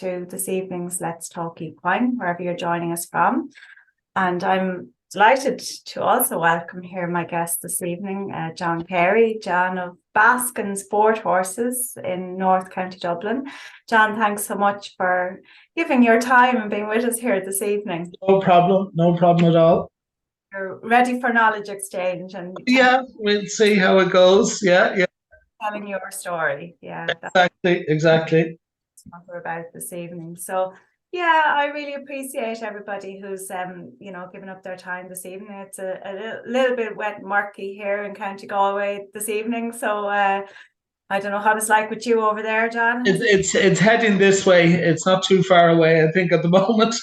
to this evening's Let's Talk Equine, wherever you're joining us from. And I'm delighted to also welcome here my guest this evening, John Carey, John of Baskin Sport Horses in North County Dublin. John, thanks so much for giving your time and being with us here this evening. No problem at all. You're ready for knowledge exchange and we'll see how it goes. Telling your story. Yeah, exactly. That's what we're about this evening. So yeah, I really appreciate everybody who's giving up their time this evening. It's a little bit wet and murky here in County Galway this evening, so I don't know how it's like with you over there, John. It's heading this way. It's not too far away, I think, at the moment.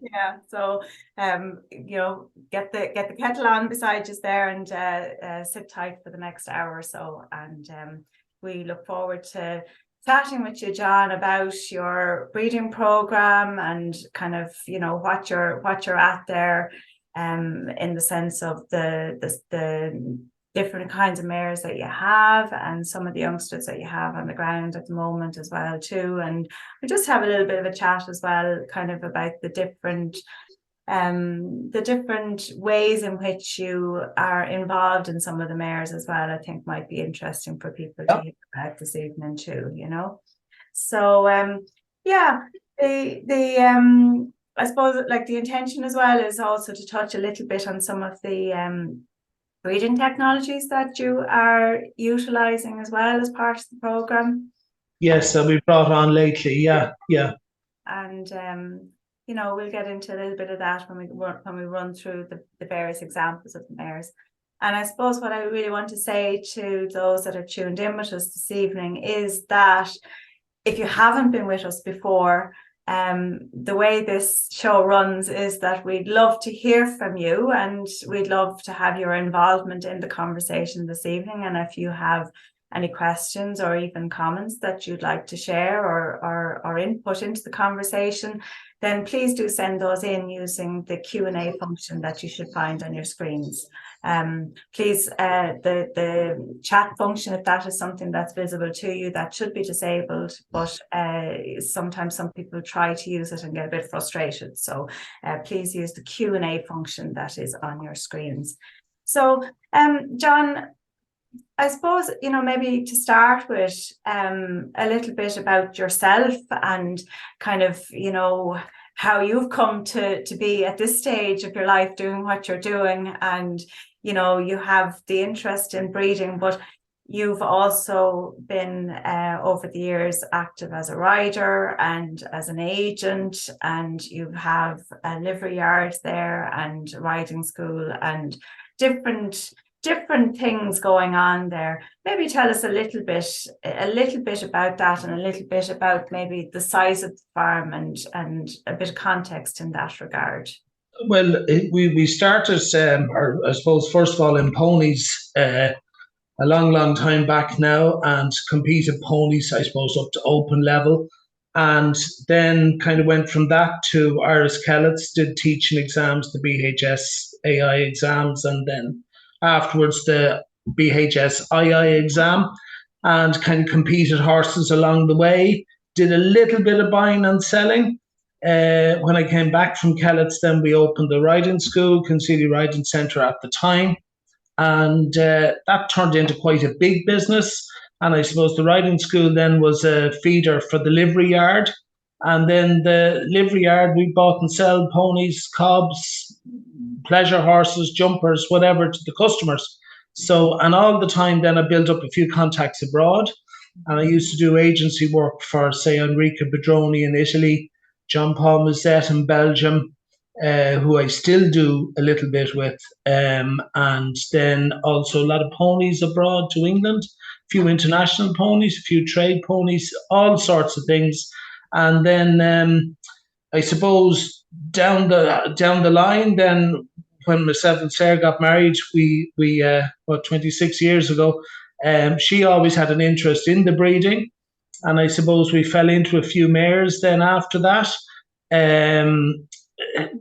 Yeah, so get the kettle on beside you there and sit tight for the next hour or so, and we look forward to chatting with you, John, about your breeding program and kind of what you're at there, in the sense of the different kinds of mares that you have and some of the youngsters that you have on the ground at the moment as well too. And we just have a little bit of a chat as well, kind of about the different ways in which you are involved in some of the mares as well. I think might be interesting for people to hear about this evening too, So I suppose like the intention as well is also to touch a little bit on some of the breeding technologies that you are utilizing as well as part of the program. Yes, that we brought on lately. Yeah. And we'll get into a little bit of that when we run through the various examples of the mares. And I suppose what I really want to say to those that are tuned in with us this evening is that if you haven't been with us before, the way this show runs is that we'd love to hear from you and we'd love to have your involvement in the conversation this evening. And if you have any questions or even comments that you'd like to share or input into the conversation, then please do send those in using the Q&A function that you should find on your screens. Please, the chat function, if that is something that's visible to you, that should be disabled, but sometimes some people try to use it and get a bit frustrated. So please use the Q&A function that is on your screens. So John, I suppose, maybe to start with a little bit about yourself and kind of, how you've come to be at this stage of your life doing what you're doing. And, you have the interest in breeding, but you've also been over the years active as a rider and as an agent, and you have a livery yard there and riding school and different things going on there. Maybe tell us a little bit about that and a little bit about maybe the size of the farm and a bit of context in that regard. Well, we started, I suppose, first of all, in ponies a long time back now, and competed ponies, I suppose, up to open level. And then kind of went from that to Irish Kellets, did teaching exams, the BHS AI exams, and then afterwards the BHS II exam, and kind of competed horses along the way. Did a little bit of buying and selling. When I came back from Kellets, then we opened the riding school, Concili Riding Centre at the time, and that turned into quite a big business. And I suppose the riding school then was a feeder for the livery yard. And then the livery yard, we bought and sell ponies, cobs, pleasure horses, jumpers, whatever, to the customers. So, and all the time then I built up a few contacts abroad. And I used to do agency work for, say, Enrico Bedroni in Italy, John Paul Mazet in Belgium, who I still do a little bit with. And then also a lot of ponies abroad to England, a few international ponies, a few trade ponies, all sorts of things. And then I suppose down the line, then when myself and Sarah got married, we 26 years ago, she always had an interest in the breeding. And I suppose we fell into a few mares then after that.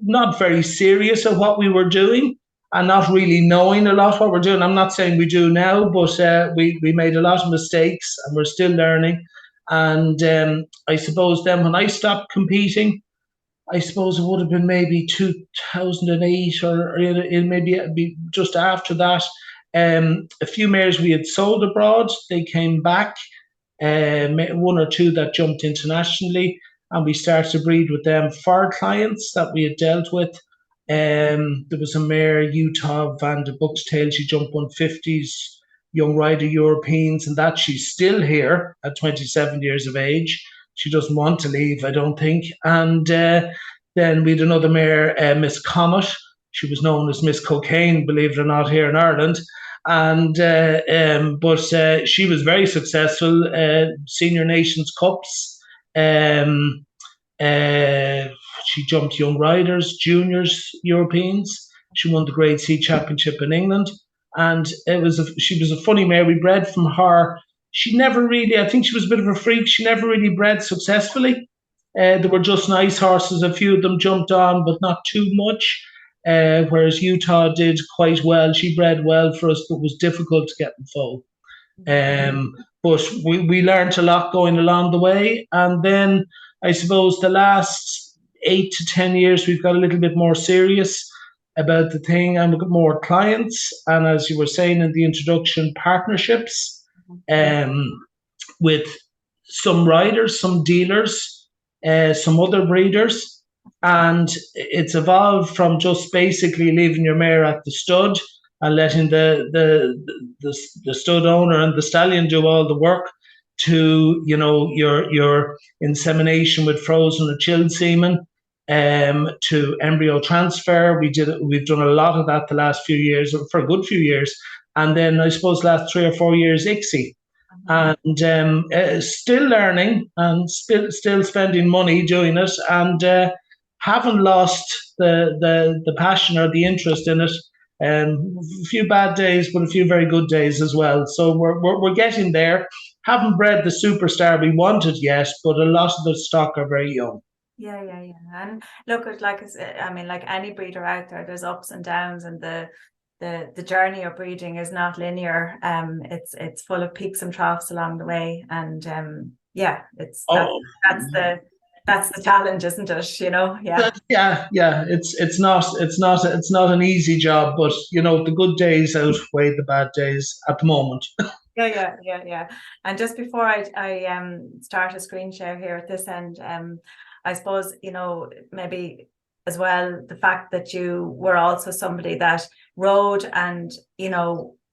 Not very serious at what we were doing and not really knowing a lot what we're doing. I'm not saying we do now, but we made a lot of mistakes and we're still learning. And I suppose then when I stopped competing, I suppose it would have been maybe 2008 or maybe just after that. A few mares we had sold abroad, they came back, one or two that jumped internationally, and we started to breed with them for clients that we had dealt with. There was a mare, Utah Van de Buxtail, she jumped 150s, young rider Europeans, and that she's still here at 27 years of age. She doesn't want to leave, I don't think. And then we had another mare, Miss Comet. She was known as Miss Cocaine, believe it or not, here in Ireland. And but she was very successful. Senior Nations Cups. She jumped young riders, juniors, Europeans. She won the Grade C Championship in England, and she was a funny mare. We bred from her. She never really. I think she was a bit of a freak. She never really bred successfully. They were just nice horses. A few of them jumped on, but not too much. Whereas Utah did quite well. She bred well for us, but was difficult to get in foal. But we learned a lot going along the way. And then I suppose the last 8 to 10 years, we've got a little bit more serious about the thing, and we've got more clients. And as you were saying in the introduction, partnerships with some riders, some dealers, some other breeders. And it's evolved from just basically leaving your mare at the stud and letting the stud owner and the stallion do all the work, to your insemination with frozen or chilled semen, to embryo transfer. We've done a lot of that the last few years, for a good few years, and then I suppose last 3 or 4 years ICSI. And still learning and still spending money doing it, and haven't lost the passion or the interest in it. A few bad days, but a few very good days as well. So we're getting there. Haven't bred the superstar we wanted yet, but a lot of the stock are very young. Yeah. And look, like any breeder out there, there's ups and downs, and the journey of breeding is not linear. It's full of peaks and troughs along the way, and that's the challenge, isn't it? Yeah. It's not an easy job, but the good days outweigh the bad days at the moment. Yeah. And just before I start a screen share here at this end, I suppose maybe as well the fact that you were also somebody that rode and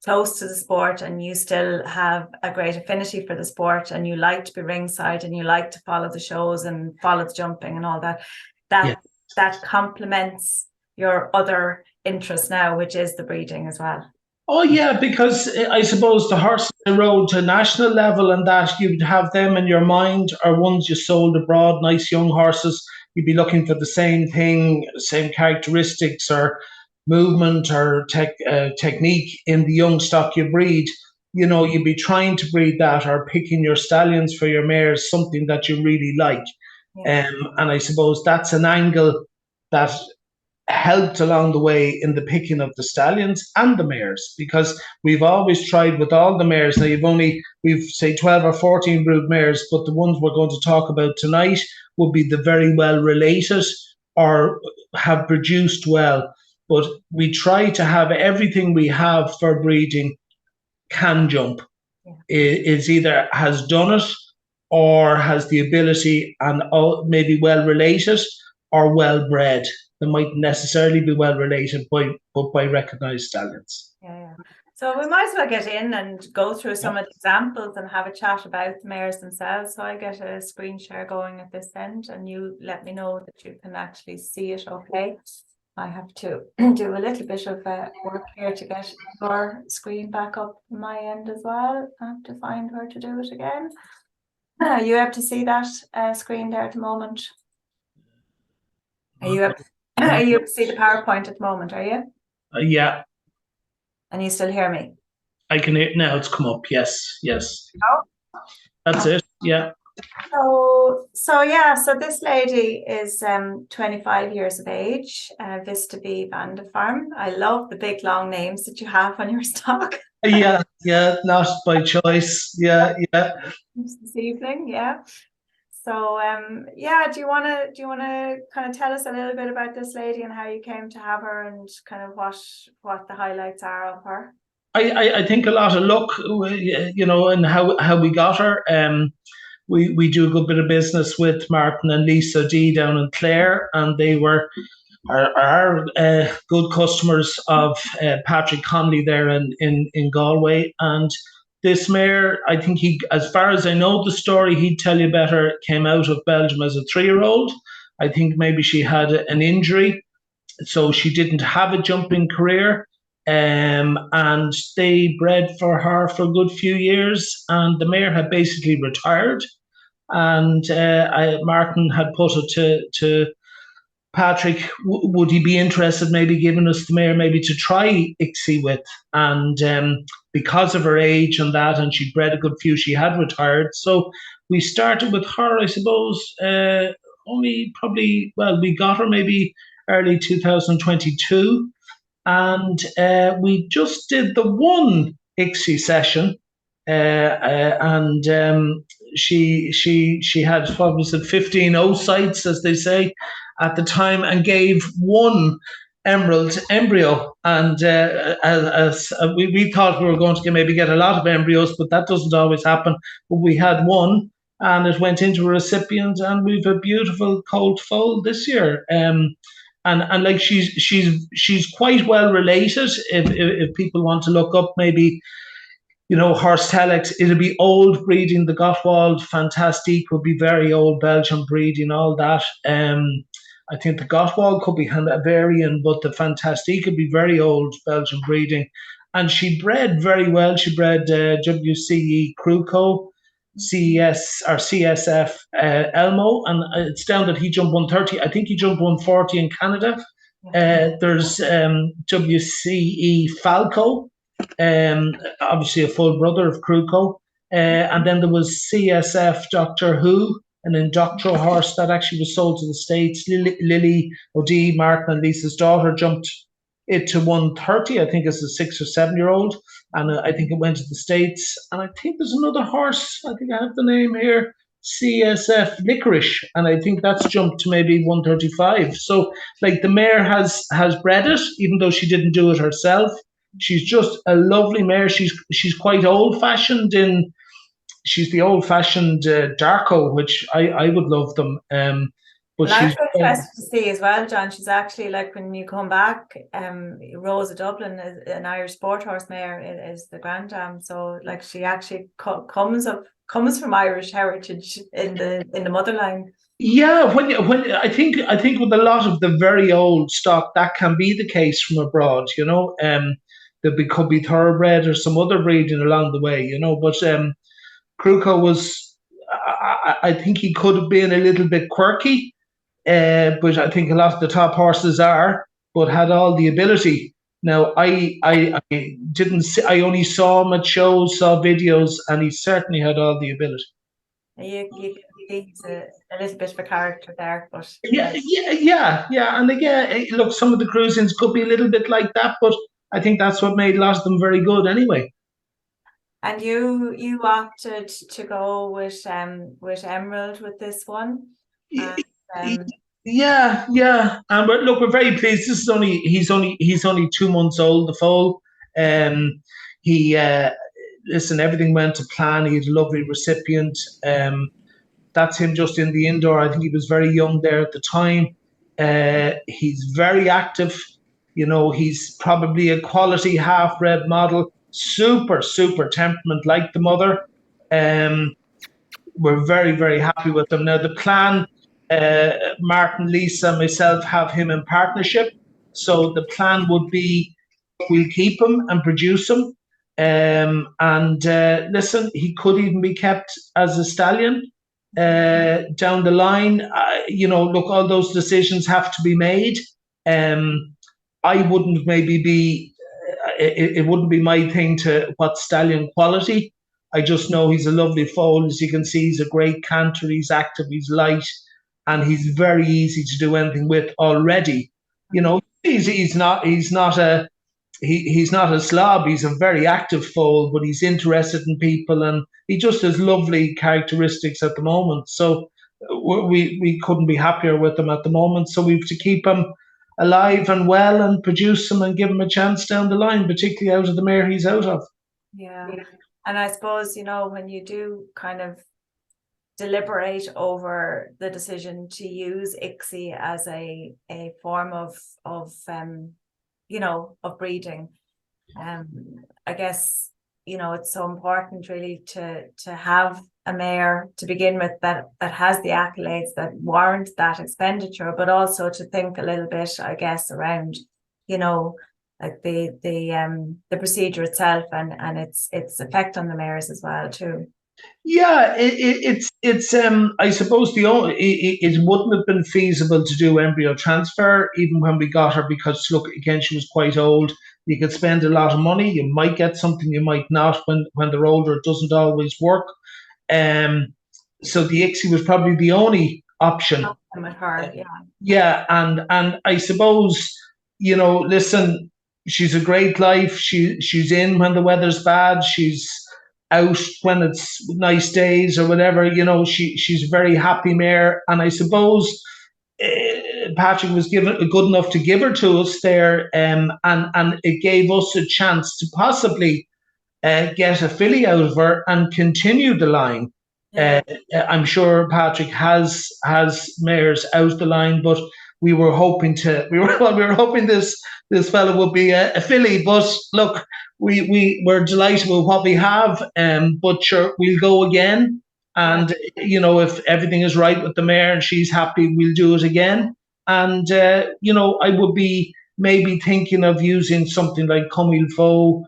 close to the sport, and you still have a great affinity for the sport, and you like to be ringside, and you like to follow the shows and follow the jumping and all that. That complements your other interest now, which is the breeding as well. Oh yeah, because I suppose the horses I rode to national level, and that you'd have them in your mind, are ones you sold abroad, nice young horses. You'd be looking for the same thing, same characteristics or movement or technique in the young stock you breed. You'd be trying to breed that, or picking your stallions for your mares, something that you really like. And I suppose that's an angle that helped along the way in the picking of the stallions and the mares, because we've always tried with all the mares. Now we've say 12 or 14 brood mares, but the ones we're going to talk about tonight will be the very well related or have produced well. But we try to have everything we have for breeding can jump. Is either has done it or has the ability, and maybe well related or well bred. They might necessarily be well related, but by recognised stallions. Yeah. So we might as well get in and go through some of the examples and have a chat about the mares themselves. So I get a screen share going at this end, and you let me know that you can actually see it okay. I have to do a little bit of work here to get your screen back up on my end as well. I have to find where to do it again. You able to see that screen there at the moment? Are you able to see the PowerPoint at the moment, are you? Yeah. And you still hear me? I can hear now. It's come up. Yes. Oh. That's it. Yeah. So this lady is 25 years of age, Vista B van der Farm. I love the big long names that you have on your stock. Yeah, yeah, not by choice. Yeah, yeah. This evening, yeah. So do you wanna kind of tell us a little bit about this lady and how you came to have her and kind of what the highlights are of her? I think a lot of luck, and how we got her. We do a good bit of business with Martin and Lisa D down in Clare, and they were our good customers of Patrick Conley there in Galway. And this mare, I think as far as I know the story, he'd tell you better, came out of Belgium as a 3-year-old. I think maybe she had an injury, so she didn't have a jumping career. And they bred for her for a good few years, and the mare had basically retired. And Martin had put it to Patrick, would he be interested maybe giving us the mare maybe to try ICSI with? And because of her age and that, and she'd bred a good few, she had retired. So we started with her, I suppose, only probably, well, we got her maybe early 2022. And we just did the one ICSI session. And she had, what was it, 15 oocytes, as they say, at the time, and gave one emerald embryo. And as we thought we were going to maybe get a lot of embryos, but that doesn't always happen. But we had one, and it went into a recipient, and we've a beautiful colt foal this year. And like she's quite well related. If people want to look up, maybe, horse telex, it'll be old breeding. The Gottwald Fantastique would be very old Belgian breeding, all that. I think the Gottwald could be Hanoverian, but the Fantastique could be very old Belgian breeding. And she bred very well. She bred WCE Cruco, CES or CSF Elmo, and it's down that he jumped 130. I think he jumped 140 in Canada. There's WCE Falco, obviously a full brother of Cruco. And then there was CSF Doctor Who, an Indoctro horse that actually was sold to the States. Lily O'D, Martin and Lisa's daughter, jumped it to 130, I think, as a 6 or 7-year-old. And I think it went to the States. And I think there's another horse, I think I have the name here, CSF Licorice. And I think that's jumped to maybe 135. So, like, the mare has bred it, even though she didn't do it herself. She's just a lovely mare. She's quite old-fashioned she's the old-fashioned Darko, which I would love them. But well, she's interested to see as well, John. She's actually, like, when you come back, Rose of Dublin, an Irish sport horse mare, is the Grand Dam. So, like, she actually comes from Irish heritage in the motherline. Yeah, when I think with a lot of the very old stock, that can be the case from abroad. There could be thoroughbred or some other breeding along the way. But Cruco was, I think he could have been a little bit quirky. But I think a lot of the top horses are, but had all the ability. Now, I didn't see, I only saw him at shows, saw videos, and he certainly had all the ability. You can see he's a little bit of a character there, but yeah. And again, look, some of the cruisings could be a little bit like that, but I think that's what made a lot of them very good anyway. And you opted to go with Emerald with this one. Yeah. And we're very pleased. He's only 2 months old, the foal. He listen, everything went to plan. He had a lovely recipient. That's him just in the indoor. I think he was very young there at the time. He's very active. He's probably a quality half-bred model. Super temperament, like the mother. We're very, very happy with him. Now, the plan, Martin, Lisa, myself have him in partnership. So the plan would be we'll keep him and produce him. And listen, he could even be kept as a stallion down the line. Look, all those decisions have to be made. I wouldn't maybe be, it wouldn't be my thing to what stallion quality. I just know he's a lovely foal. As you can see, he's a great canter. He's active. He's light, and he's very easy to do anything with already. You know, he's not he's not a slob. He's a very active foal, but he's interested in people, and he just has lovely characteristics at the moment. So we couldn't be happier with him at the moment. So we've to keep him alive and well and produce him and give him a chance down the line, particularly out of the mare he's out of. Yeah. And I suppose, you know, when you do kind of deliberate over the decision to use ICSI as a form of you know, of breeding, I guess, you know, it's so important really to have a mare to begin with that has the accolades that warrant that expenditure, but also to think a little bit, I guess, around, you know, like the procedure itself and its effect on the mares as well too. Yeah, it's I suppose it wouldn't have been feasible to do embryo transfer even when we got her, because look, again, she was quite old. You could spend a lot of money. You might get something, you might not. When they're older, it doesn't always work. So the ICSI was probably the only option. With her, yeah. Yeah, and I suppose, you know, listen, she's a great life. She's in when the weather's bad. She's out when it's nice days or whatever. You know, she's a very happy mare, and I suppose Patrick was given good enough to give her to us there, and it gave us a chance to possibly get a filly out of her and continue the line. Yeah. I'm sure Patrick has mares out the line, but we were hoping this fella would be a filly. But look, we're delighted with what we have. But sure, we'll go again. And you know, if everything is right with the mare and she's happy, we'll do it again. And you know, I would be maybe thinking of using something like Comilfo,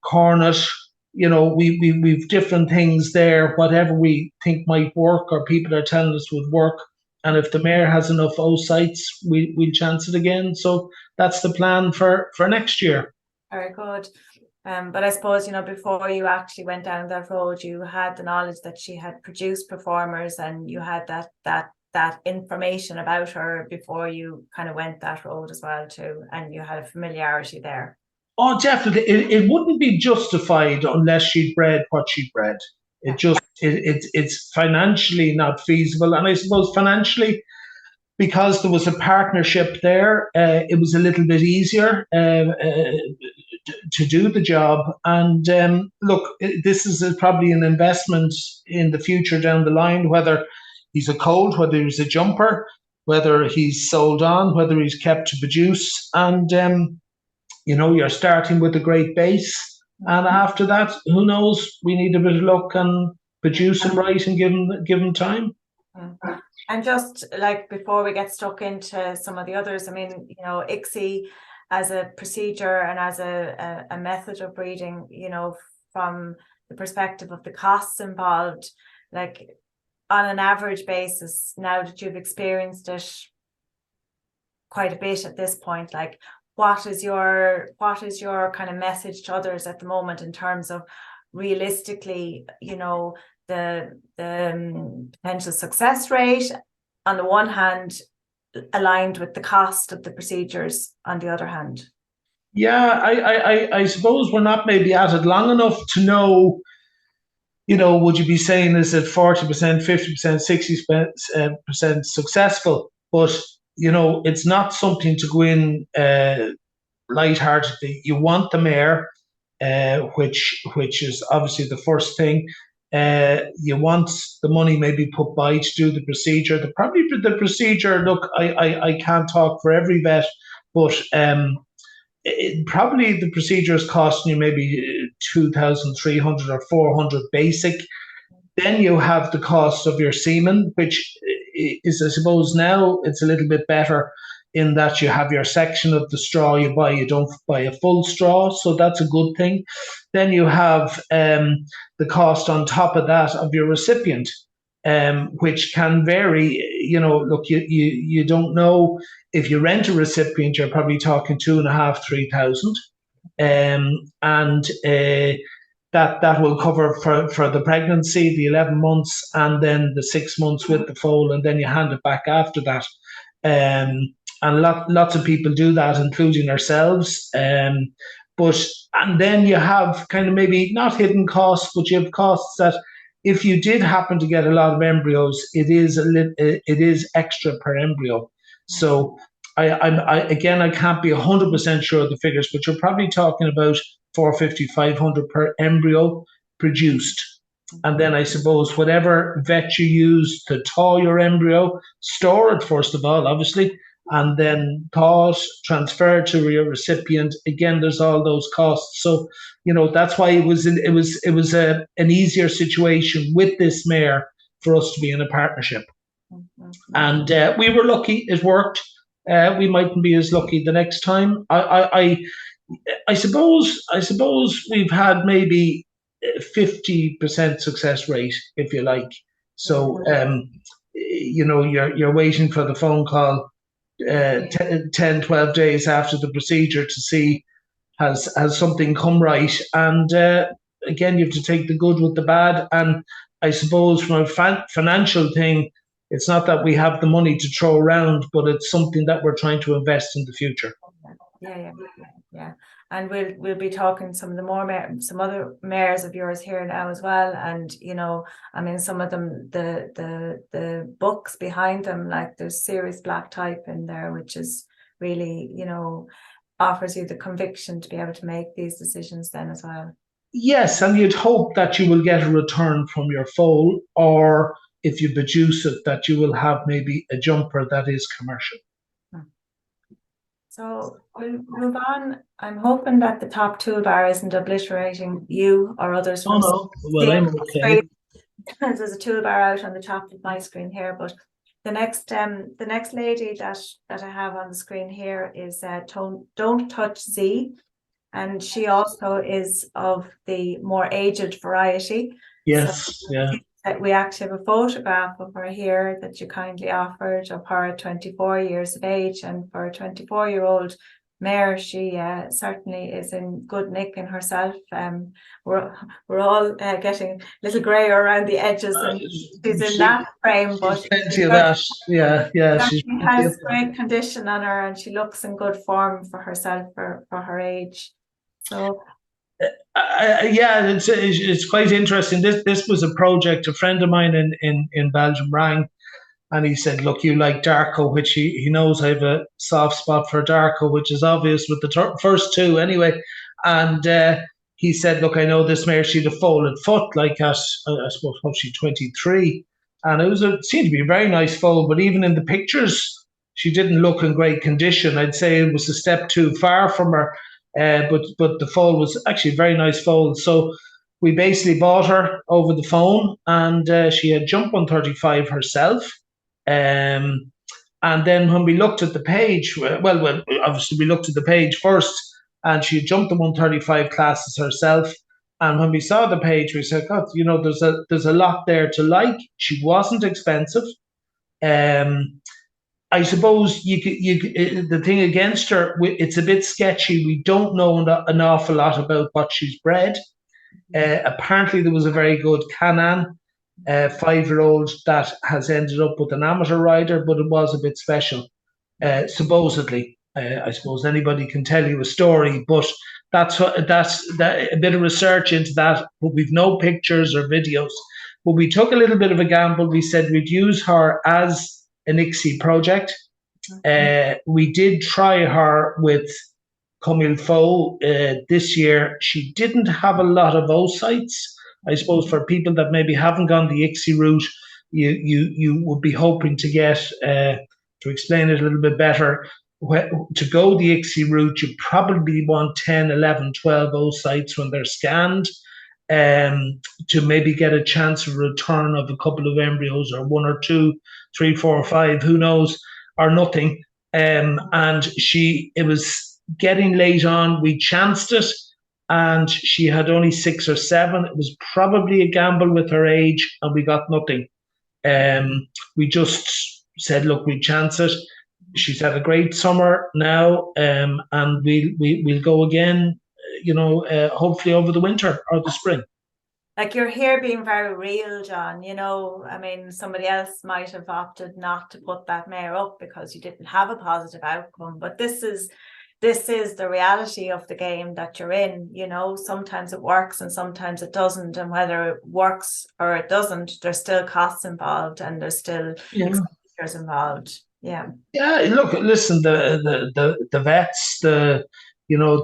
Cornet. You know, we've different things there, whatever we think might work or people are telling us would work. And if the mare has enough oocytes, we'll chance it again. So that's the plan for next year. Very good. But I suppose, you know, before you actually went down that road, you had the knowledge that she had produced performers, and you had that information about her before you kind of went that road as well too, and you had a familiarity there. Oh, definitely. It wouldn't be justified unless she'd bred what she bred. It's financially not feasible. And I suppose financially, because there was a partnership there, it was a little bit easier to do the job. And look, this is probably an investment in the future down the line, whether he's a colt, whether he's a jumper, whether he's sold on, whether he's kept to produce. And you know, you're starting with a great base, and after that, who knows? We need a bit of luck and produce him right and give him time. And just like before we get stuck into some of the others, I mean, you know, ICSI as a procedure and as a method of breeding, you know, from the perspective of the costs involved, like on an average basis, now that you've experienced it quite a bit at this point, like what is your kind of message to others at the moment in terms of realistically, you know, the potential success rate on the one hand aligned with the cost of the procedures on the other hand? Yeah, I suppose we're not maybe at it long enough to know, you know, would you be saying is it 40%, 50%, 60% successful? But you know, it's not something to go in lightheartedly. You want the mare, which is obviously the first thing. You want the money maybe put by to do the procedure. The procedure. Look, I can't talk for every vet, but probably the procedure is costing you maybe 2,300 or 400 basic. Then you have the cost of your semen, which is, I suppose, now it's a little bit better in that you have your section of the straw you buy. You don't buy a full straw, so that's a good thing. Then you have the cost on top of that of your recipient, which can vary. You know, look, you don't know. If you rent a recipient, you're probably talking 2,500, 3,000. And that will cover for the pregnancy, the 11 months, and then the 6 months with the foal, and then you hand it back after that. And lots of people do that, including ourselves. And then you have kind of maybe not hidden costs, but you have costs that if you did happen to get a lot of embryos, it is extra per embryo. So I can't be 100% sure of the figures, but you're probably talking about 450, 500 per embryo produced. And then I suppose whatever vet you use to thaw your embryo, store it first of all, obviously, and then thaw it, transfer it to your recipient. Again, there's all those costs. So, that's why it was an easier situation with this mare for us to be in a partnership. And we were lucky; it worked. We mightn't be as lucky the next time. I suppose we've had maybe 50% success rate, if you like. So, you're waiting for the phone call 10, 12 days after the procedure to see has something come right. And again, you have to take the good with the bad. And I suppose from a financial thing, it's not that we have the money to throw around, but it's something that we're trying to invest in the future. Yeah. And we'll be talking some other mares of yours here now as well. And some of them, the books behind them, like there's Series Black Type in there, which is really offers you the conviction to be able to make these decisions then as well. Yes, and you'd hope that you will get a return from your foal, or if you produce it, that you will have maybe a jumper that is commercial. So we'll move on. I'm hoping that the top toolbar isn't obliterating you or others. Oh no, well, I'm okay. There's a toolbar out on the top of my screen here, but the next lady that I have on the screen here is Don't Touch Z, and she also is of the more aged variety. Yes, yeah. We actually have a photograph of her here that you kindly offered of her at 24 years of age, and for a 24-year-old mare, she certainly is in good nick in herself. We're all getting a little grey around the edges, and she's in that frame, but plenty of that. Yeah. She has great condition on her, and she looks in good form for herself for her age. So. It's quite interesting. This was a project a friend of mine in Belgium rang, and he said, "Look, you like Darko," which he knows I have a soft spot for Darko, which is obvious with the first two anyway. And he said, "Look, I know this mare. She'd a folded foot, like at I suppose what she 23, and it seemed to be a very nice foal. But even in the pictures, she didn't look in great condition. I'd say it was a step too far from her." But the foal was actually a very nice foal. So we basically bought her over the phone, and she had jumped 135 herself. And then when we looked at the page, well, obviously we looked at the page first, and she had jumped the 135 classes herself. And when we saw the page, we said, "God, there's a lot there to like." She wasn't expensive. I suppose the thing against her, it's a bit sketchy. We don't know an awful lot about what she's bred. Apparently, there was a very good Canaan 5-year-old that has ended up with an amateur rider, but it was a bit special, supposedly. I suppose anybody can tell you a story, but that's a bit of research into that. But we've no pictures or videos. But we took a little bit of a gamble. We said we'd use her as an ICSI project. We did try her with Comilfo this year. She didn't have a lot of oocytes. I suppose for people that maybe haven't gone the ICSI route, you would be hoping to get, to explain it a little bit better, to go the ICSI route, you probably want 10, 11, 12 oocytes when they're scanned, to maybe get a chance of return of a couple of embryos, or 1 or 2, 3, 4 or 5, who knows, or nothing. And it was getting late on. We chanced it, and she had only 6 or 7. It was probably a gamble with her age, and we got nothing. We just said, "Look, we chance it." She's had a great summer now, and we'll go again. hopefully over the winter or the spring. Like you're here being very real, John, I mean, somebody else might have opted not to put that mare up because you didn't have a positive outcome, but this is the reality of the game that you're in. Sometimes it works and sometimes it doesn't, and whether it works or it doesn't, there's still costs involved and there's still expenditures involved. Yeah. Look, listen, the vets, the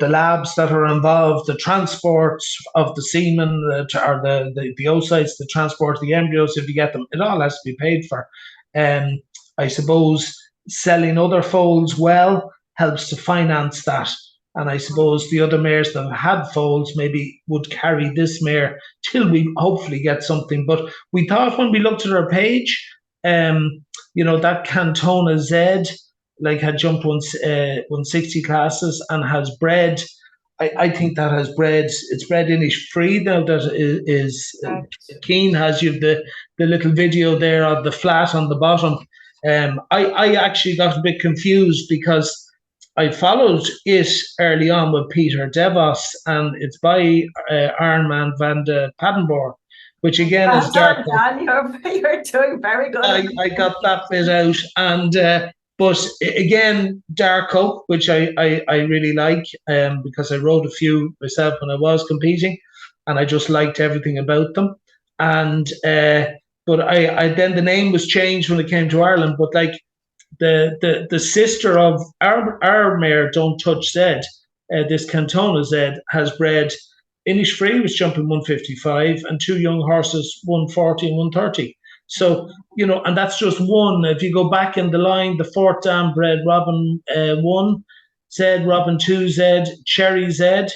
labs that are involved, the transports of the semen, or the oocytes, the transport of the embryos, if you get them, it all has to be paid for. I suppose selling other foals well helps to finance that. And I suppose the other mares that have had foals maybe would carry this mare till we hopefully get something. But we thought when we looked at her page, that Cantona Z, had jumped 160 classes and has bred. I think that has bred. It's bred Inish free now. That is Right. Keen has you the little video there of the flat on the bottom. I actually got a bit confused because I followed it early on with Peter DeVos, and it's by Ironman van de Paddenborg, which again is dark. John, you're doing very good. I got that bit out, and but again, dark oak, which I really like, because I rode a few myself when I was competing, and I just liked everything about them. And but I then the name was changed when it came to Ireland, but the sister of our mare, Don't Touch Z, this Cantona Z, has bred. Inish Free was jumping 155 and two young horses 140 and 130. So, and that's just one. If you go back in the line, the fourth dam bred Robin 1 Z, Robin 2 Z, Cherry Z,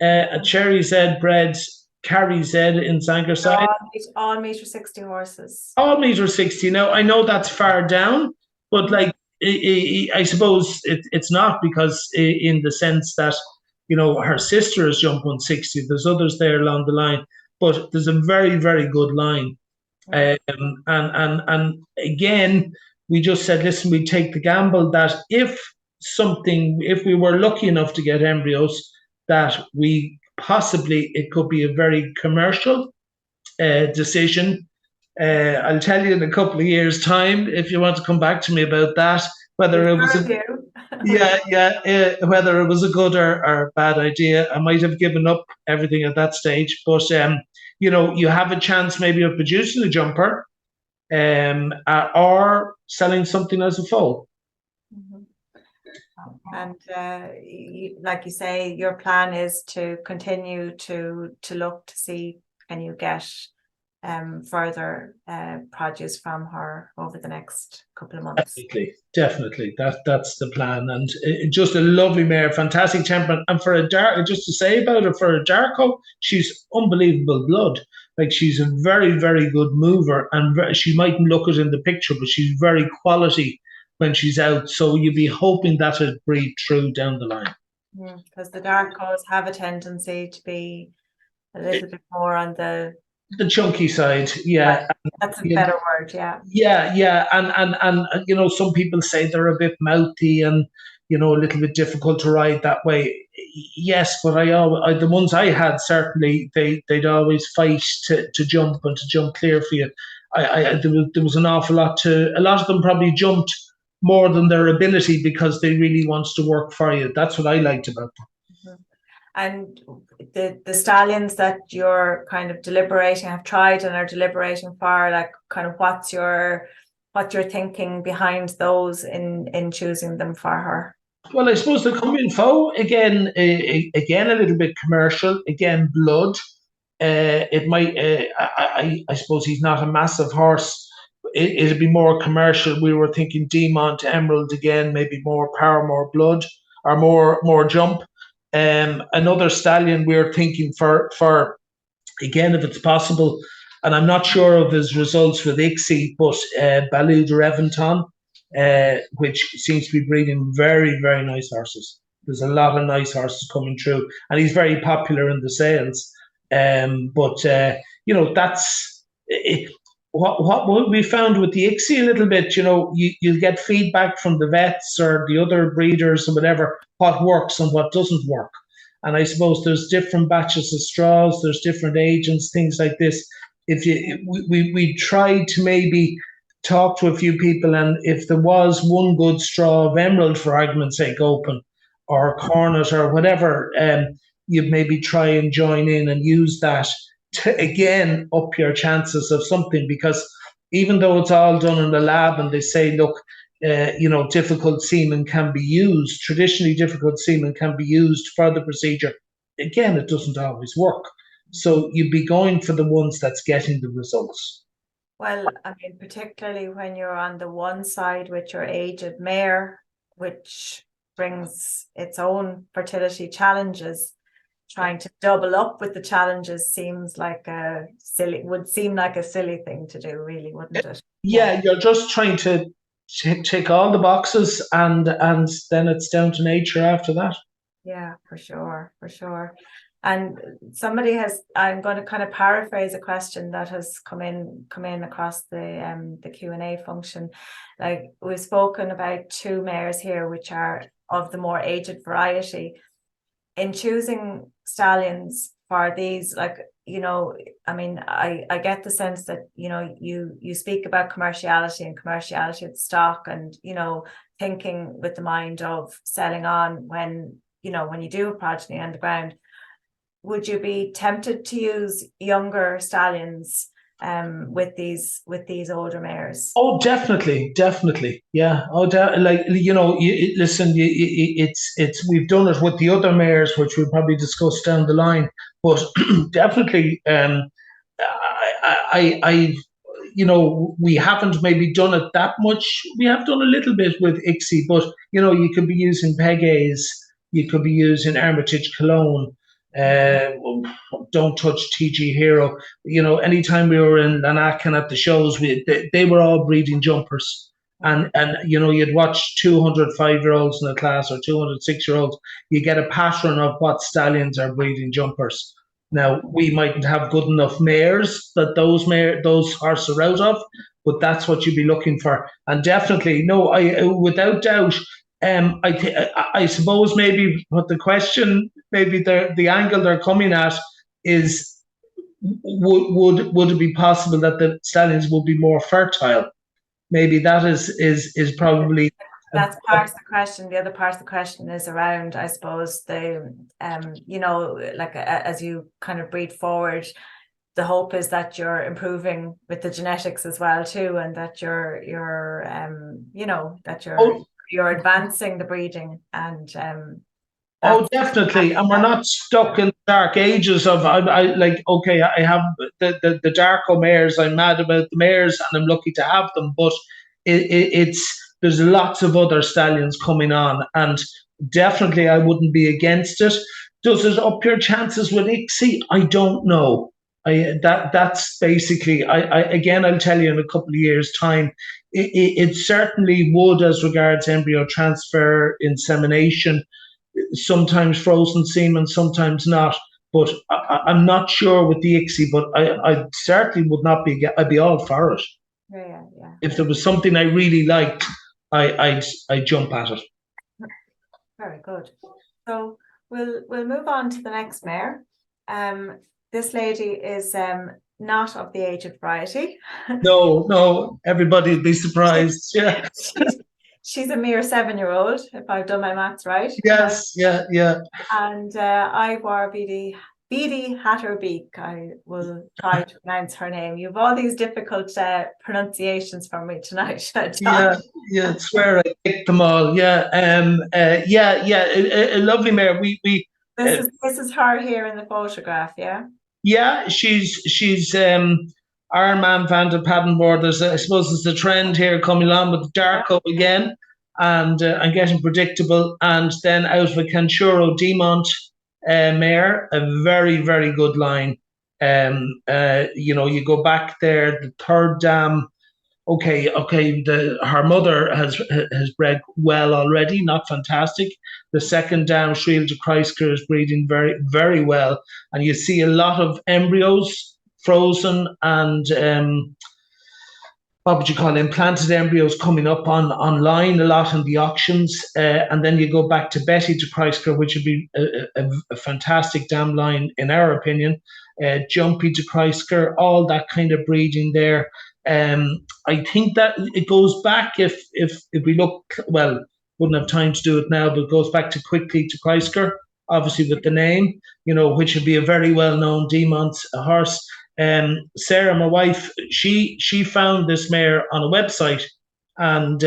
a Cherry Z bred Carey Z in Sangerside. All metre 60 horses. All metre 60. Now, I know that's far down, but I suppose it's not, because in the sense that, her sister has jumped 160. There's others there along the line, but there's a very, very good line. And again, we just said, listen, we take the gamble that if we were lucky enough to get embryos, that it could be a very commercial decision. I'll tell you in a couple of years' time, if you want to come back to me about that, whether it was whether it was a good or bad idea. I might have given up everything at that stage, but you have a chance maybe of producing a jumper, or selling something as a foal. And like you say, your plan is to continue to look to see, can you get further produce from her over the next couple of months. Definitely. That's the plan. And just a lovely mare, fantastic temperament. And for a dark, just to say about her, for a Darko, she's unbelievable blood. She's a very, very good mover, and she mightn't look it in the picture, but she's very quality when she's out. So you'd be hoping that it'd breed true down the line. Because the Darkos have a tendency to be a little bit more on the chunky side, yeah. That's a better word, yeah. Yeah, and some people say they're a bit mouthy and a little bit difficult to ride that way. Yes, but the ones I had, certainly they'd always fight to jump and to jump clear for you. There was an awful lot a lot of them probably jumped more than their ability because they really wanted to work for you. That's what I liked about them. And the stallions that you're kind of have tried and are deliberating for, kind of what you're thinking behind those in choosing them for her? Well, I suppose the Comme Il Faut, again a little bit commercial, again blood. It might, I suppose he's not a massive horse. It'd be more commercial. We were thinking Demont, Emerald again, maybe more power, more blood, or more jump. Another stallion we're thinking for again, if it's possible, and I'm not sure of his results with ICSI, but Baloo de Reventon, which seems to be breeding very, very nice horses. There's a lot of nice horses coming through, and he's very popular in the sales. But that's it. What we found with the ICSI a little bit, you'll get feedback from the vets or the other breeders or whatever, what works and what doesn't work. And I suppose there's different batches of straws, there's different agents, things like this. We tried to maybe talk to a few people, and if there was one good straw of emerald, for argument's sake, open, or cornet, or whatever, you'd maybe try and join in and use that to again up your chances of something. Because even though it's all done in the lab, and they say, look, difficult semen can be used, traditionally difficult semen can be used for the procedure. Again, it doesn't always work. So you'd be going for the ones that's getting the results. Well, I mean, particularly when you're on the one side with your aged mare, which brings its own fertility challenges, trying to double up with the challenges would seem like a silly thing to do, really, wouldn't it? Yeah, you're just trying to tick all the boxes, and then it's down to nature after that. Yeah, for sure. And I'm going to kind of paraphrase a question that has come in across the Q&A function. Like, we've spoken about 2 mares here, which are of the more aged variety. In choosing stallions for these, like, I mean, I get the sense that, you speak about commerciality of stock, and, thinking with the mind of selling on when you do a progeny on the ground. Would you be tempted to use younger stallions with these older mares? Oh, definitely, yeah. Listen, it's we've done it with the other mares, which we'll probably discuss down the line. But definitely, we haven't maybe done it that much. We have done a little bit with ICSI, but you could be using Pegays, you could be using Hermitage Cologne. Don't touch TG Hero. Anytime we were in Lanark at the shows, they were all breeding jumpers. And you'd watch 200 5-year-olds in a class, or 200 6-year-olds. You get a pattern of what stallions are breeding jumpers. Now, we mightn't have good enough mares that those horses are out of, but that's what you'd be looking for. And definitely, no, without doubt, I suppose maybe what the question, maybe the angle they're coming at is, would it be possible that the stallions will be more fertile? Maybe that is probably. That's part of the question. The other part of the question is around, I suppose, the as you kind of breed forward, the hope is that you're improving with the genetics as well too, and that you're advancing the breeding, and definitely. And we're not stuck in dark ages of I have the Darko mares. I'm mad about the mares, and I'm lucky to have them. But there's lots of other stallions coming on, and definitely I wouldn't be against it. Does it up your chances with ICSI? I don't know. That's basically. I'll tell you in a couple of years' time. It certainly would, as regards embryo transfer, insemination. Sometimes frozen semen, sometimes not. But I'm not sure with the ICSI, but I certainly would not be. I'd be all for it. Yeah. If there was something I really liked, I'd jump at it. Very good. So we'll move on to the next mare. This lady is not of the aged variety. No, everybody'd be surprised. Yeah. She's a mere 7-year-old, if I've done my maths right. Yes, yeah. And Ivor Beatty Hatterbeak, I will try to pronounce her name. You have all these difficult pronunciations for me tonight. Yeah, I swear I picked them all. Yeah, a lovely mare. This is her here in the photograph, yeah? Yeah, she's Iron Man van der Paddenborn. I suppose there's a trend here coming along with Darko again, and getting predictable. And then out of a Canchuro Demont mare, a very, very good line. You go back there, the third dam. Okay. Her mother has bred well already, not fantastic. The second dam, Shriel de Kreisker, is breeding very, very well, and you see a lot of embryos frozen, and what would you call it, implanted embryos coming up online a lot in the auctions. And then you go back to Betty de Kruisker, which would be a fantastic dam line, in our opinion. Jumpy de Kruisker, all that kind of breeding there. I think that it goes back, if we look, well, wouldn't have time to do it now, but it goes back to quickly to Kruisker, obviously with the name, which would be a very well-known Demont horse. Sarah, my wife, she found this mare on a website, and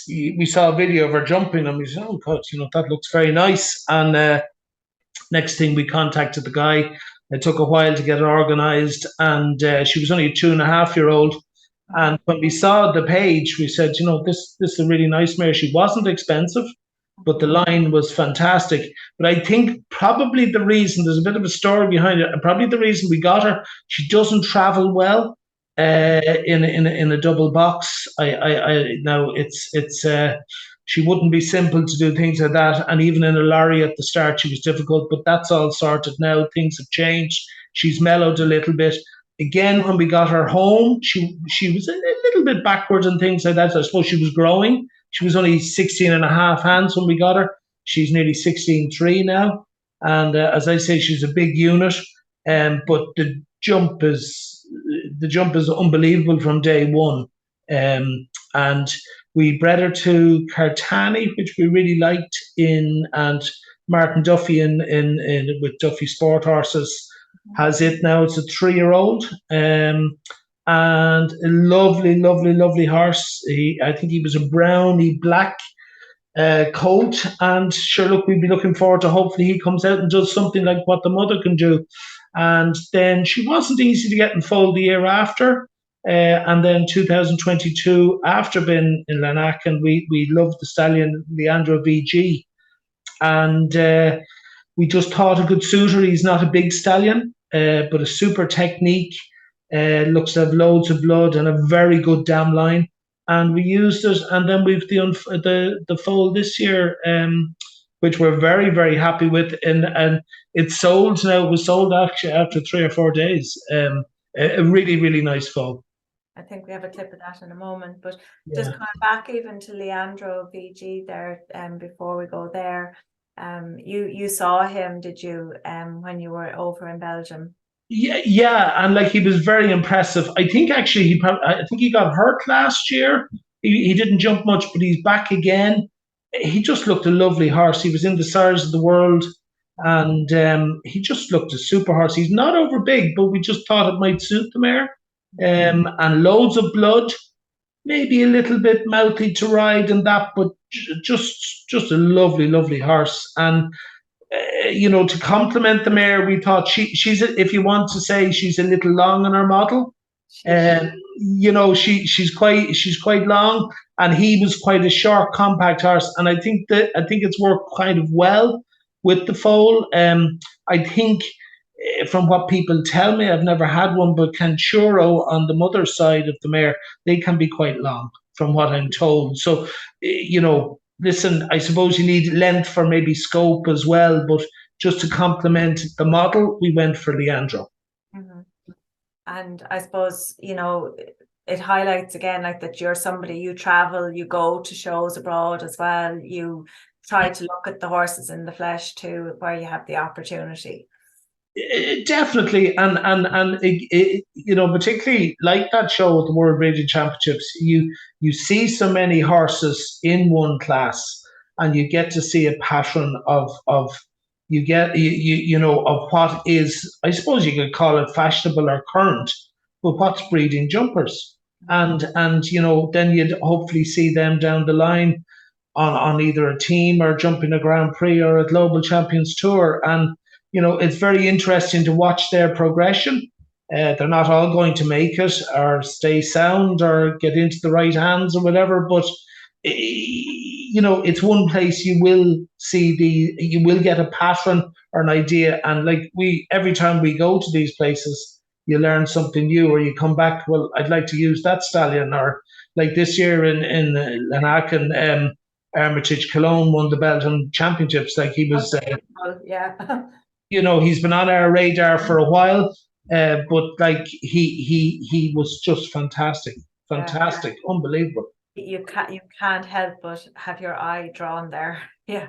we saw a video of her jumping, and we said, "Oh God, that looks very nice." And next thing, we contacted the guy. It took a while to get it organised, and she was only a 2.5-year-old. And when we saw the page, we said, this is a really nice mare. She wasn't expensive, but the line was fantastic. But I think probably the reason, there's a bit of a story behind it, and probably the reason we got her, she doesn't travel well in a double box. Now she wouldn't be simple to do things like that, and even in a lorry at the start, she was difficult. But that's all sorted now. Things have changed. She's mellowed a little bit. Again, when we got her home, she was a little bit backward and things like that. So I suppose she was growing. She was only 16 and a half hands when we got her. She's nearly 16.3 now. And as I say, she's a big unit. But the jump is unbelievable from day one. And we bred her to Cartani, which we really liked, and Martin Duffy with Duffy Sport Horses has it now. It's a 3-year-old. And a lovely, lovely, lovely horse. I think he was a browny black coat. And sure, look, we'd be looking forward to, hopefully he comes out and does something like what the mother can do. And then she wasn't easy to get in foal the year after. And then 2022, after being in Lanark, and we loved the stallion Leandro VG. And we just thought a good suitor. He's not a big stallion, but a super technique. Looks to have loads of blood and a very good dam line. And we used it, and then we've the foal this year, which we're very, very happy with. And it's sold now. It was sold actually after 3 or 4 days. A really, really nice foal. I think we have a clip of that in a moment, but just coming back even to Leandro VG there, before we go there, you saw him, did you, when you were over in Belgium? Yeah, and like he was very impressive. I think actually he got hurt last year. He didn't jump much, but he's back again. He just looked a lovely horse. He was in the Sires of the World, and he just looked a super horse. He's not over big, but we just thought it might suit the mare. And loads of blood, maybe a little bit mouthy to ride and that, but just a lovely, lovely horse. And to complement the mare, we thought she's if you want to say she's a little long in her model. She's quite long, and he was quite a short, compact horse. And I think it's worked kind of well with the foal. I think, from what people tell me, I've never had one, but Canchuro on the mother's side of the mare, they can be quite long, from what I'm told. So, listen, I suppose you need length for maybe scope as well, but just to complement the model, we went for Leandro. Mm-hmm. And I suppose, it highlights again, like, that you're somebody, you travel, you go to shows abroad as well, you try to look at the horses in the flesh too, where you have the opportunity. Definitely, and particularly like that show at the World Breeding Championships, you see so many horses in one class, and you get to see a pattern of of what is, I suppose you could call it fashionable or current, but what's breeding jumpers, and then you'd hopefully see them down the line on either a team or jumping a Grand Prix or a Global Champions Tour. And it's very interesting to watch their progression. They're not all going to make it or stay sound or get into the right hands or whatever, but it's one place you will get a pattern or an idea. And like every time we go to these places, you learn something new, or you come back, well, I'd like to use that stallion. Or like this year in Lanark, and Hermitage Cologne won the Belgian Championships. Like he was, yeah. he's been on our radar for a while. but like he was just fantastic, unbelievable. You can't help but have your eye drawn there. Yeah.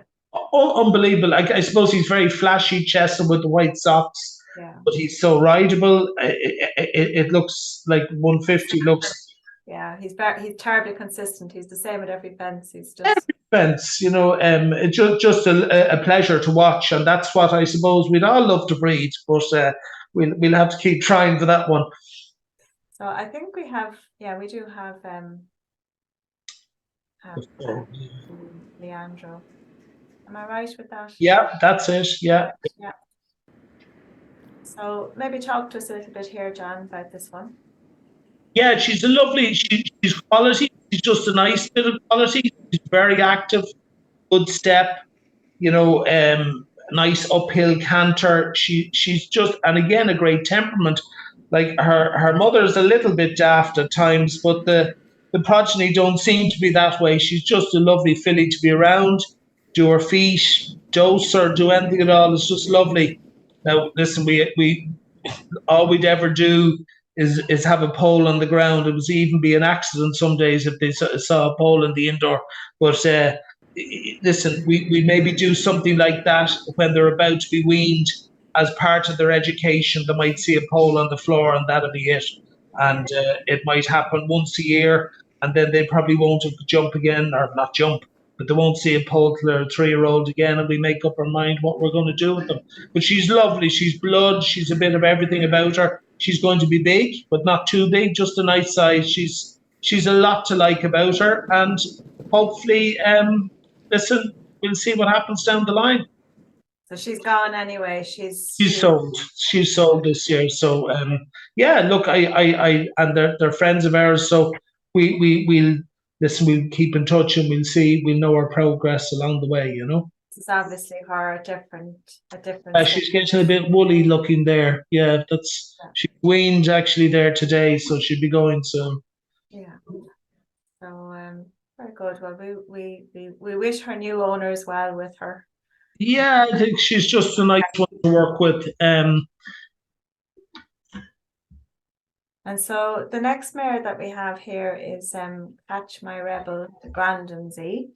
Unbelievable. I suppose he's very flashy chested with the white socks, Yeah. but he's so rideable. It looks like 150 looks. Yeah, he's terribly consistent. He's the same at every fence. He's just Fence, it's just a pleasure to watch, and that's what I suppose we'd all love to breed, but we'll have to keep trying for that one. So I think we do have Leandro. Am I right with that? Yeah, that's it. Yeah. Yeah. So maybe talk to us a little bit here, John, about this one. Yeah, she's a lovely. She's quality. She's just a nice bit of quality. She's very active, good step. Nice uphill canter. She's just, and again, a great temperament. Like her mother's a little bit daft at times, but the progeny don't seem to be that way. She's just a lovely filly to be around. Do her feet, dose her, do anything at all. It's just lovely. Now, listen, we all we'd ever do is have a pole on the ground. It would even be an accident some days if they saw a pole in the indoor. But listen, we maybe do something like that when they're about to be weaned as part of their education. They might see a pole on the floor and that'll be it. And it might happen once a year, and then they probably won't jump again, or not jump, but they won't see a pole till they're a 3-year-old again, and we make up our mind what we're going to do with them. But she's lovely. She's blood. She's a bit of everything about her. She's going to be big, but not too big, just a nice size. She's a lot to like about her, and hopefully, listen, we'll see what happens down the line. So she's gone anyway. She's sold. She's sold this year. So yeah, look, I and they're friends of ours. So we'll listen. We'll keep in touch and we'll see. We'll know our progress along the way. It's obviously her a different. She's getting a bit woolly looking there. Yeah, she weaned actually there today, so she'll be going soon. Yeah. So very good. Well, we wish her new owners well with her. Yeah, I think she's just a nice one to work with. And so the next mare that we have here is Catch My Rebel, the Grandin Z.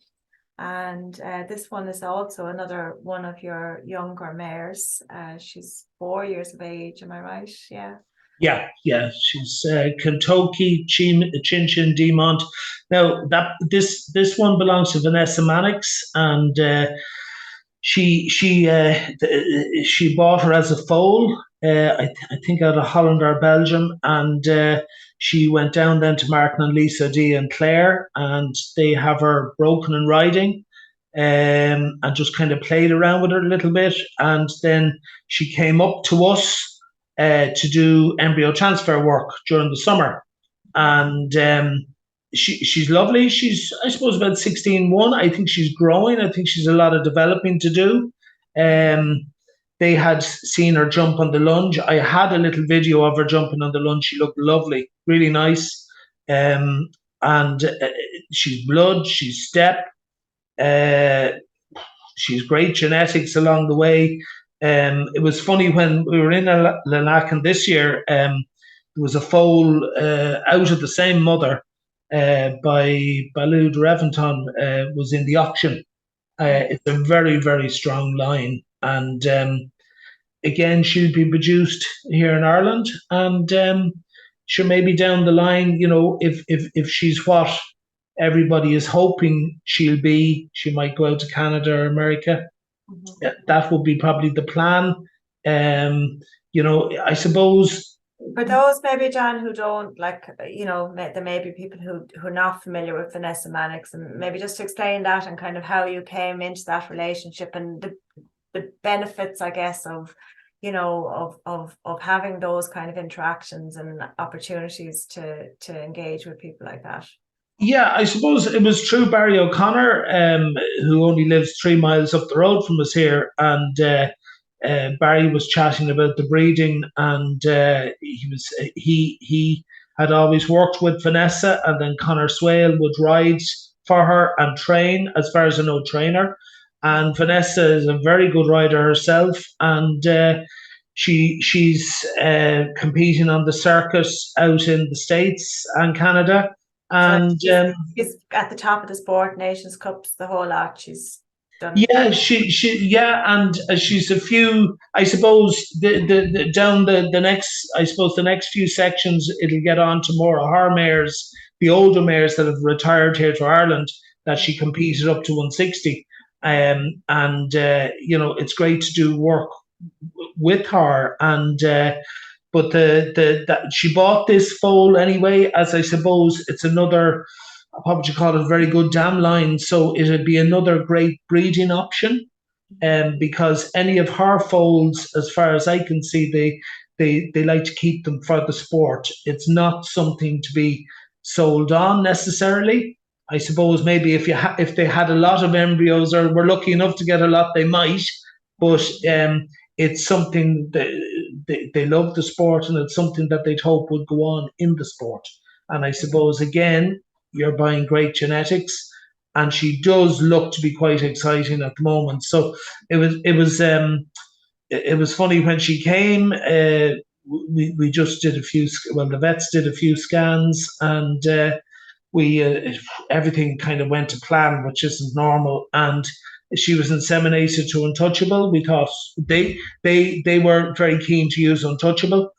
And this one is also another one of your younger mares. She's 4 years of age, am I right? Yeah. Yeah. She's Kentucky Chin Chin Demont. Now this one belongs to Vanessa Mannix, and she bought her as a foal. I think out of Holland or Belgium, and she went down then to Martin and Lisa D and Claire, and they have her broken in riding, and just kind of played around with her a little bit, and then she came up to us to do embryo transfer work during the summer, and she's lovely. She's, I suppose, about 16-1. I think she's growing. I think she's a lot of developing to do. They had seen her jump on the lunge. I had a little video of her jumping on the lunge. She looked lovely, really nice. And she's blood, she's step. She's great genetics along the way. It was funny when we were in Lanark this year, there was a foal out of the same mother by Balud Reventon was in the auction. It's a very, very strong line. And again, she'll be produced here in Ireland. And sure, maybe down the line, if she's what everybody is hoping she'll be, she might go out to Canada or America. Mm-hmm. That would be probably the plan. I suppose. For those maybe, John, who don't there may be people who are not familiar with Vanessa Mannix, and maybe just to explain that and kind of how you came into that relationship and the benefits, I guess, of having those kind of interactions and opportunities to engage with people like that. Yeah, I suppose it was through Barry O'Connor, who only lives 3 miles up the road from us here, and Barry was chatting about the breeding, and he had always worked with Vanessa, and then Connor Swale would ride for her and train, as far as I know, trainer. And Vanessa is a very good rider herself, and she's competing on the circuit out in the States and Canada. So And she's at the top of the sport, Nations Cups, the whole lot. She's done. yeah, and she's a few. I suppose the down the next. I suppose the next few sections it'll get on to more of her mares, the older mares that have retired here to Ireland that she competed up to 160. And it's great to do work with her. And but she bought this foal anyway, as I suppose it's another, what would you call it, very good dam line. So it'd be another great breeding option. Because any of her foals, as far as I can see, they like to keep them for the sport. It's not something to be sold on necessarily. I suppose maybe if they had a lot of embryos or were lucky enough to get a lot, they might. But it's something they love the sport, and it's something that they'd hope would go on in the sport. And I suppose again, you're buying great genetics, and she does look to be quite exciting at the moment. So it was funny when she came. We just did the vets did a few scans, and we everything kind of went to plan, which isn't normal. And she was inseminated to Untouchable. We thought they were very keen to use Untouchable,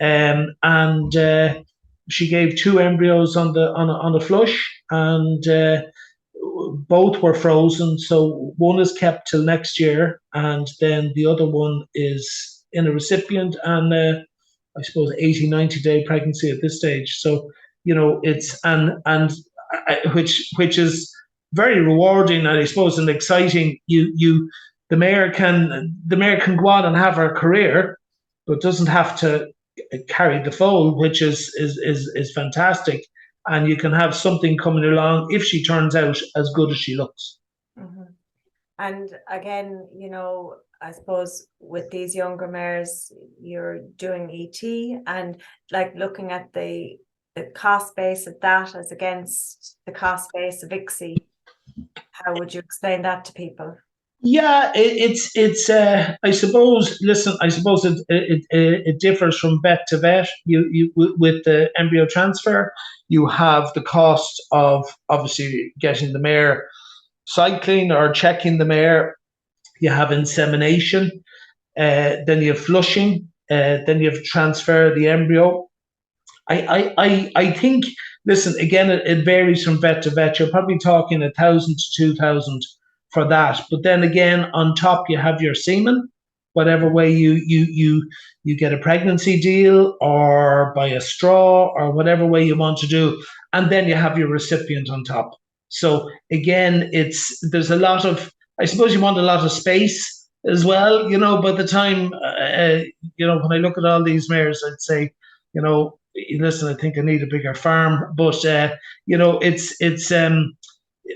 and she gave 2 embryos on a flush, and both were frozen. So one is kept till next year, and then the other one is in a recipient, and I suppose 80-90 day pregnancy at this stage. So it's which is very rewarding, and I suppose and exciting. The mare can go on and have her career, but doesn't have to carry the foal, which is fantastic. And you can have something coming along if she turns out as good as she looks. Mm-hmm. And again, I suppose with these younger mares, you're doing ET, and like looking at the cost base of that as against the cost base of ICSI. How would you explain that to people? Yeah, it's I suppose. Listen, I suppose it differs from vet to vet. You with the embryo transfer, you have the cost of obviously getting the mare cycling or checking the mare. You have insemination, then you have flushing, then you have transfer the embryo. I think. Listen, again, it varies from vet to vet. You're probably talking 1,000 to 2,000 for that. But then again, on top you have your semen, whatever way you get a pregnancy deal or buy a straw or whatever way you want to do, and then you have your recipient on top. So again, there's a lot of, I suppose you want a lot of space as well. By the time when I look at all these mares, I'd say, listen, I think I need a bigger farm, but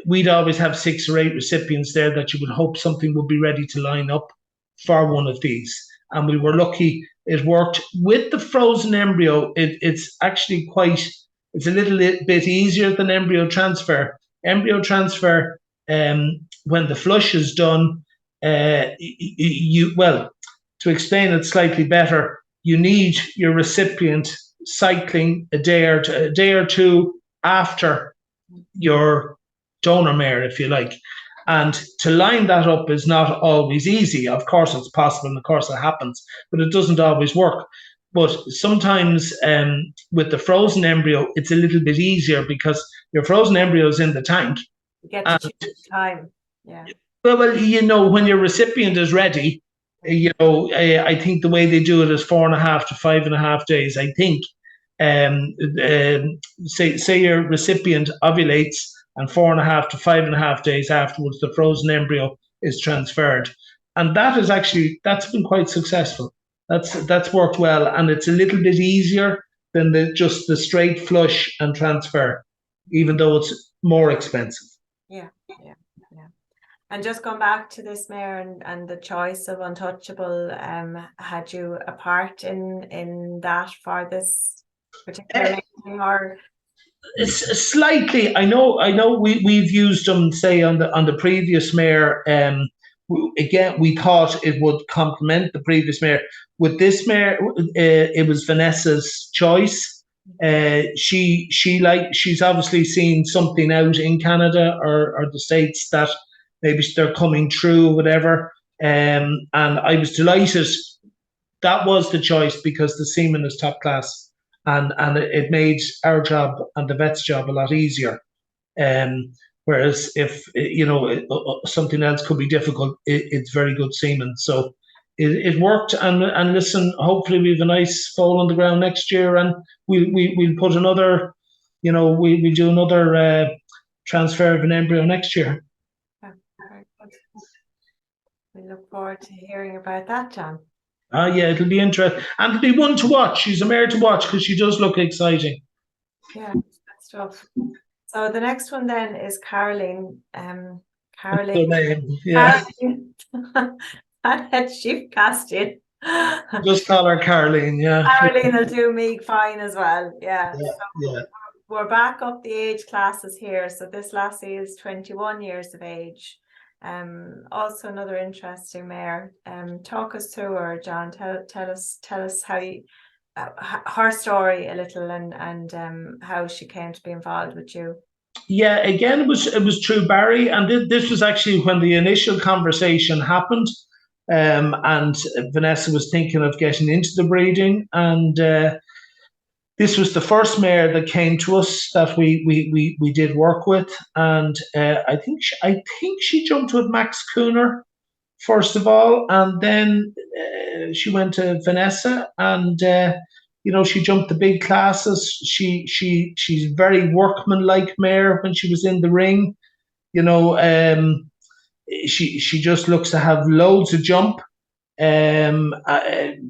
we'd always have 6 or 8 recipients there that you would hope something would be ready to line up for one of these. And we were lucky it worked. With the frozen embryo, it's actually it's a little bit easier than embryo transfer. Embryo transfer, when the flush is done, to explain it slightly better, you need your recipient cycling a day or two after your donor mare, if you like. And to line that up is not always easy. Of course, it's possible, and of course it happens, but it doesn't always work. But sometimes with the frozen embryo, it's a little bit easier because your frozen embryo is in the tank. You get to choose time. Yeah. Well, when your recipient is ready, I think the way they do it is 4.5 to 5.5 days. I think, say your recipient ovulates, and 4.5 to 5.5 days afterwards, the frozen embryo is transferred, and that's been quite successful. That's worked well, and it's a little bit easier than just the straight flush and transfer, even though it's more expensive. Yeah. And just going back to this mare and the choice of Untouchable, had you a part in that for this particular thing, or? Slightly. I know we've used them, say, on the previous mare, again, we thought it would complement the previous mare. With this mare, it was Vanessa's choice. She's obviously seen something out in Canada or the States that maybe they're coming through or whatever. And I was delighted that was the choice because the semen is top class, and it made our job and the vet's job a lot easier. Um, Whereas if something else could be difficult, it's very good semen. So it worked, and listen, hopefully we have a nice foal on the ground next year, and we'll put another, we do another transfer of an embryo next year. Yeah, very good. We look forward to hearing about that, John. Yeah, it'll be interesting, and it'll be one to watch. She's a mare to watch because she does look exciting. Yeah, good stuff. So the next one then is Caroline. Caroline. Name. Yeah. Caroline, sheep casting. Just call her Caroline. Yeah. Caroline will do me fine as well. Yeah. Yeah. So Yeah. we're back up the age classes here. So this lassie is 21 years of age. Also another interesting mare. Talk us through her, John. Tell us how you, her story a little, and how she came to be involved with you. Yeah, again, it was through Barry, and this was actually when the initial conversation happened, and Vanessa was thinking of getting into the breeding, and this was the first mare that came to us that we did work with, and I think she jumped with Max Cooner first of all, and then she went to Vanessa, and she jumped the big classes. She's very workmanlike mare when she was in the ring. She just looks to have loads of jump.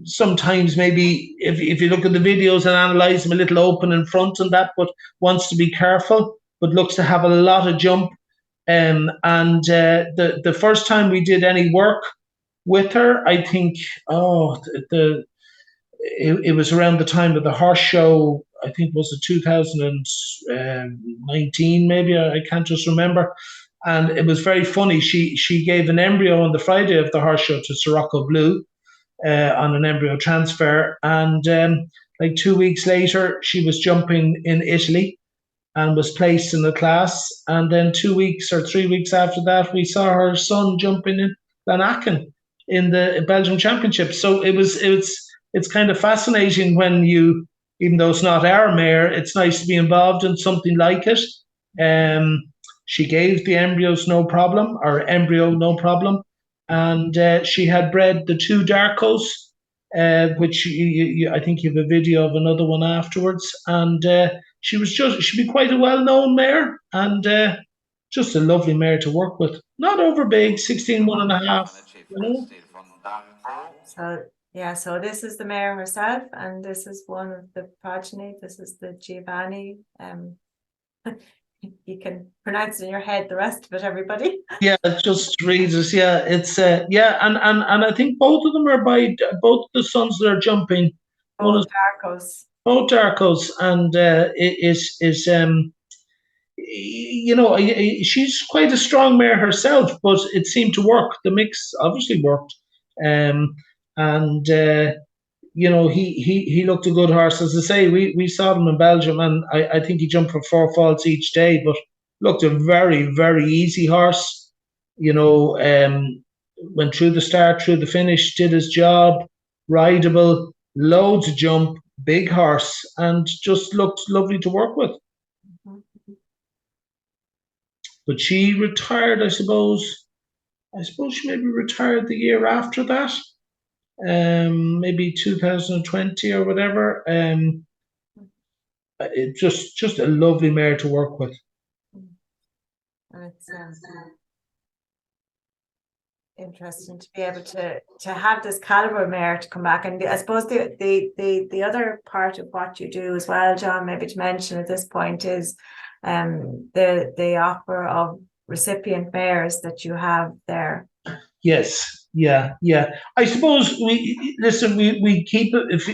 Sometimes maybe if you look at the videos and analyze them, a little open in front and that, but wants to be careful, but looks to have a lot of jump. And the first time we did any work with her, I think, it was around the time of the horse show. I think was it 2019, maybe. I can't just remember. And it was very funny. She gave an embryo on the Friday of the horse show to Sirocco Blue on an embryo transfer. And like 2 weeks later, she was jumping in Italy and was placed in the class. And then 2 weeks or 3 weeks after that, we saw her son jumping in Glanakin in the Belgium Championship. So it's kind of fascinating when you, even though it's not our mare, it's nice to be involved in something like it. She gave the embryo no problem, and she had bred the two Darkos, which I think you have a video of another one afterwards, and she'd be quite a well-known mare, and just a lovely mare to work with. Not over big, 16.5. So this is the mare herself, and this is one of the progeny. This is the Giovanni. You can pronounce it in your head, the rest of it, everybody. Yeah, just read it. Yeah, it's and I think both of them are by both the sons that are jumping. Both Darkos. Both Darkos, and she's quite a strong mare herself, but it seemed to work. The mix obviously worked, he looked a good horse. As I say, we saw them in Belgium, and I think he jumped for 4 faults each day, but looked a very, very easy horse. Went through the start, through the finish, did his job, rideable, loads of jump, big horse, and just looked lovely to work with. But she retired, I suppose she maybe retired the year after that. Maybe 2020 or whatever. It just a lovely mare to work with. And it's interesting to be able to have this caliber mare to come back. And I suppose the other part of what you do as well, John, maybe to mention at this point, is the offer of recipient mares that you have there. Yes. Yeah. I suppose we keep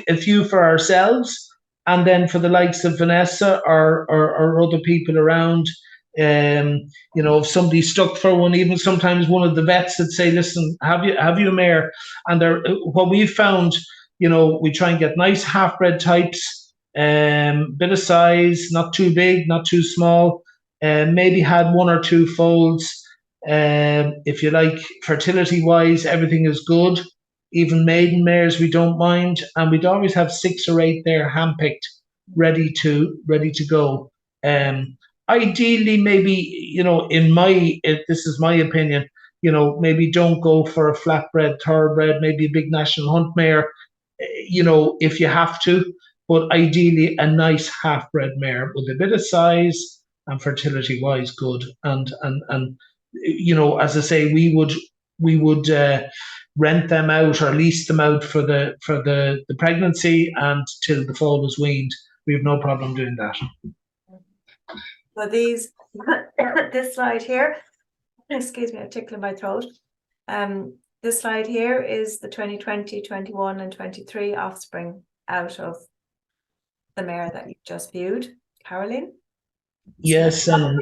a few for ourselves, and then for the likes of Vanessa or other people around, If somebody's stuck for one, even sometimes one of the vets would say, listen, have you a mare? And what we found, we try and get nice half-bred types, bit of size, not too big, not too small, maybe had one or two foals. If you like, fertility-wise, everything is good. Even maiden mares, we don't mind. And we'd always have 6 or 8 there handpicked, ready to go. Ideally, maybe, this is my opinion, maybe don't go for a flatbred, thoroughbred, maybe a big national hunt mare, if you have to, but ideally a nice half-bred mare with a bit of size and fertility-wise good. And as I say, we would rent them out or lease them out for the pregnancy and till the foal was weaned. We have no problem doing that. So this slide here, excuse me, I'm tickling my throat. This slide here is the 2020, 21 and 23 offspring out of the mare that you just viewed, Caroline. Yes, and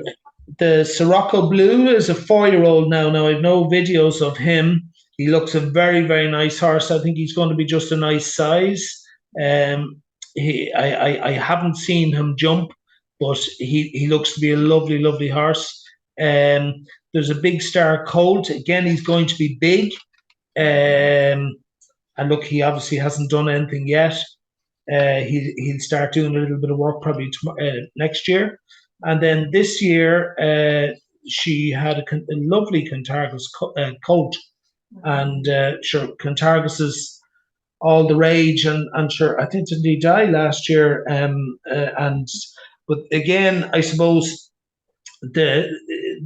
the Sirocco Blue is a 4-year-old now. Now, I've no videos of him. He looks a very, very nice horse. I think he's going to be just a nice size. I haven't seen him jump, but he looks to be a lovely, lovely horse. There's a Big Star colt. Again, he's going to be big. And look, he obviously hasn't done anything yet. He'll start doing a little bit of work probably next year. And then this year, she had a lovely Teagasc colt. And sure, Teagasc is all the rage, and sure, I think did he die last year? But again, I suppose the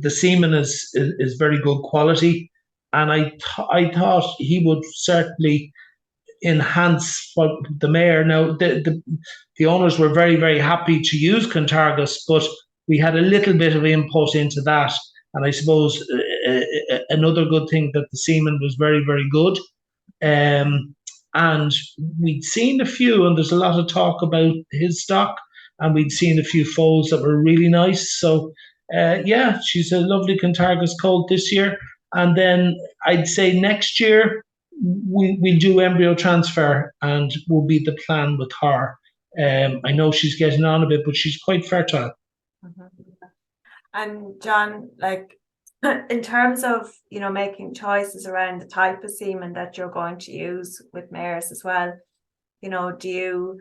semen is very good quality, and I thought he would certainly enhance what the mare. Now the owners were very, very happy to use Teagasc, but we had a little bit of input into that, and I suppose another good thing that the semen was very, very good. And we'd seen a few, and there's a lot of talk about his stock, and we'd seen a few foals that were really nice. So, she's a lovely Teagasc colt this year. And then I'd say next year, we'll do embryo transfer, and will be the plan with her. I know she's getting on a bit, but she's quite fertile. Mm-hmm. And John, like, in terms of, making choices around the type of semen that you're going to use with mares as well, do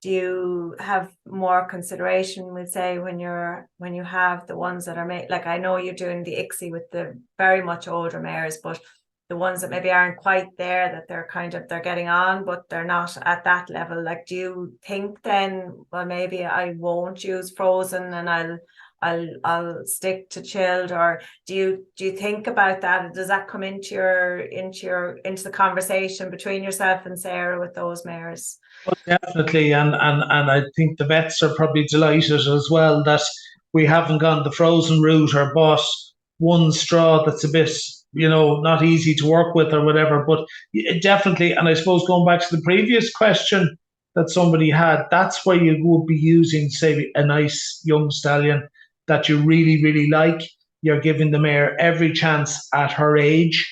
you have more consideration, we'll say, when you have the ones that are made, like, I know you're doing the ICSI with the very much older mares, but the ones that maybe aren't quite there, that they're getting on, but they're not at that level. Like, do you think then, well, maybe I won't use frozen and I'll stick to chilled? Or do you think about that? Does that come into the conversation between yourself and Sarah with those mares? Well, definitely, and I think the vets are probably delighted as well that we haven't gone the frozen route or bought one straw that's a bit, not easy to work with or whatever. But definitely, and I suppose going back to the previous question that somebody had, that's where you would be using, say, a nice young stallion that you really, really like. You're giving the mare every chance at her age.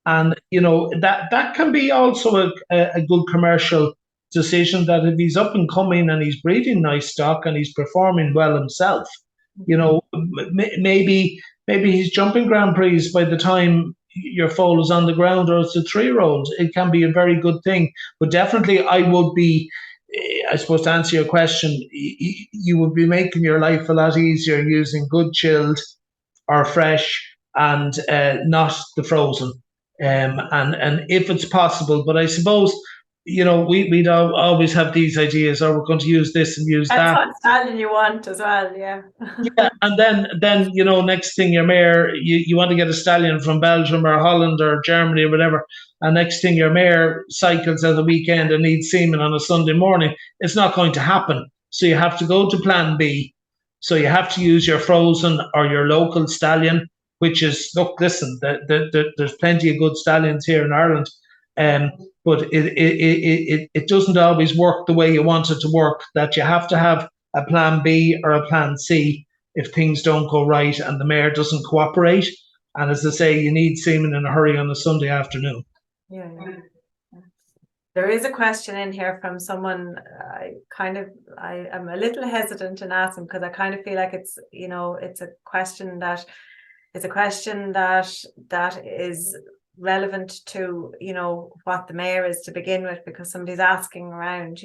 And, that can be also a good commercial decision, that if he's up and coming and he's breeding nice stock and he's performing well himself, maybe he's jumping Grand Prix by the time your foal is on the ground, or it's a 3-year-old. It can be a very good thing. But definitely I would be, I suppose, to answer your question, you would be making your life a lot easier using good chilled or fresh, and not the frozen. And if it's possible, but I suppose, we'd always have these ideas, we're going to use this and use that. That's what stallion you want as well, yeah. Yeah, and then next thing your mare, you want to get a stallion from Belgium or Holland or Germany or whatever, and next thing your mare cycles at the weekend and needs semen on a Sunday morning. It's not going to happen. So you have to go to plan B. So you have to use your frozen or your local stallion, which is, look, listen, there's plenty of good stallions here in Ireland. But it doesn't always work the way you want it to work, that you have to have a plan B or a plan C. if things don't go right and the mare doesn't cooperate. And as I say, you need semen in a hurry on a Sunday afternoon. Yeah. There is a question in here from someone. I am a little hesitant in asking because I kind of feel like it's, it's a question that is relevant to, what the mare is to begin with, because somebody's asking around,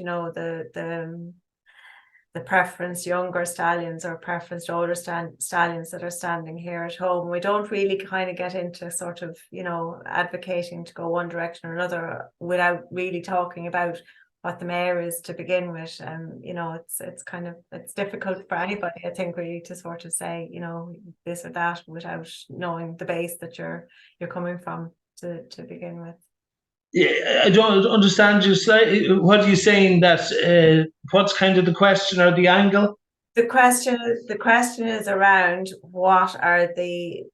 the preference younger stallions or preference older stallions that are standing here at home. We don't really kind of get into sort of, advocating to go one direction or another without really talking about what the mare is to begin with. And, it's difficult for anybody, I think, really to sort of say, this or that without knowing the base that you're coming from to begin with. Yeah, I don't understand you. What are you saying? That what's kind of the question or the angle? The question is around what are the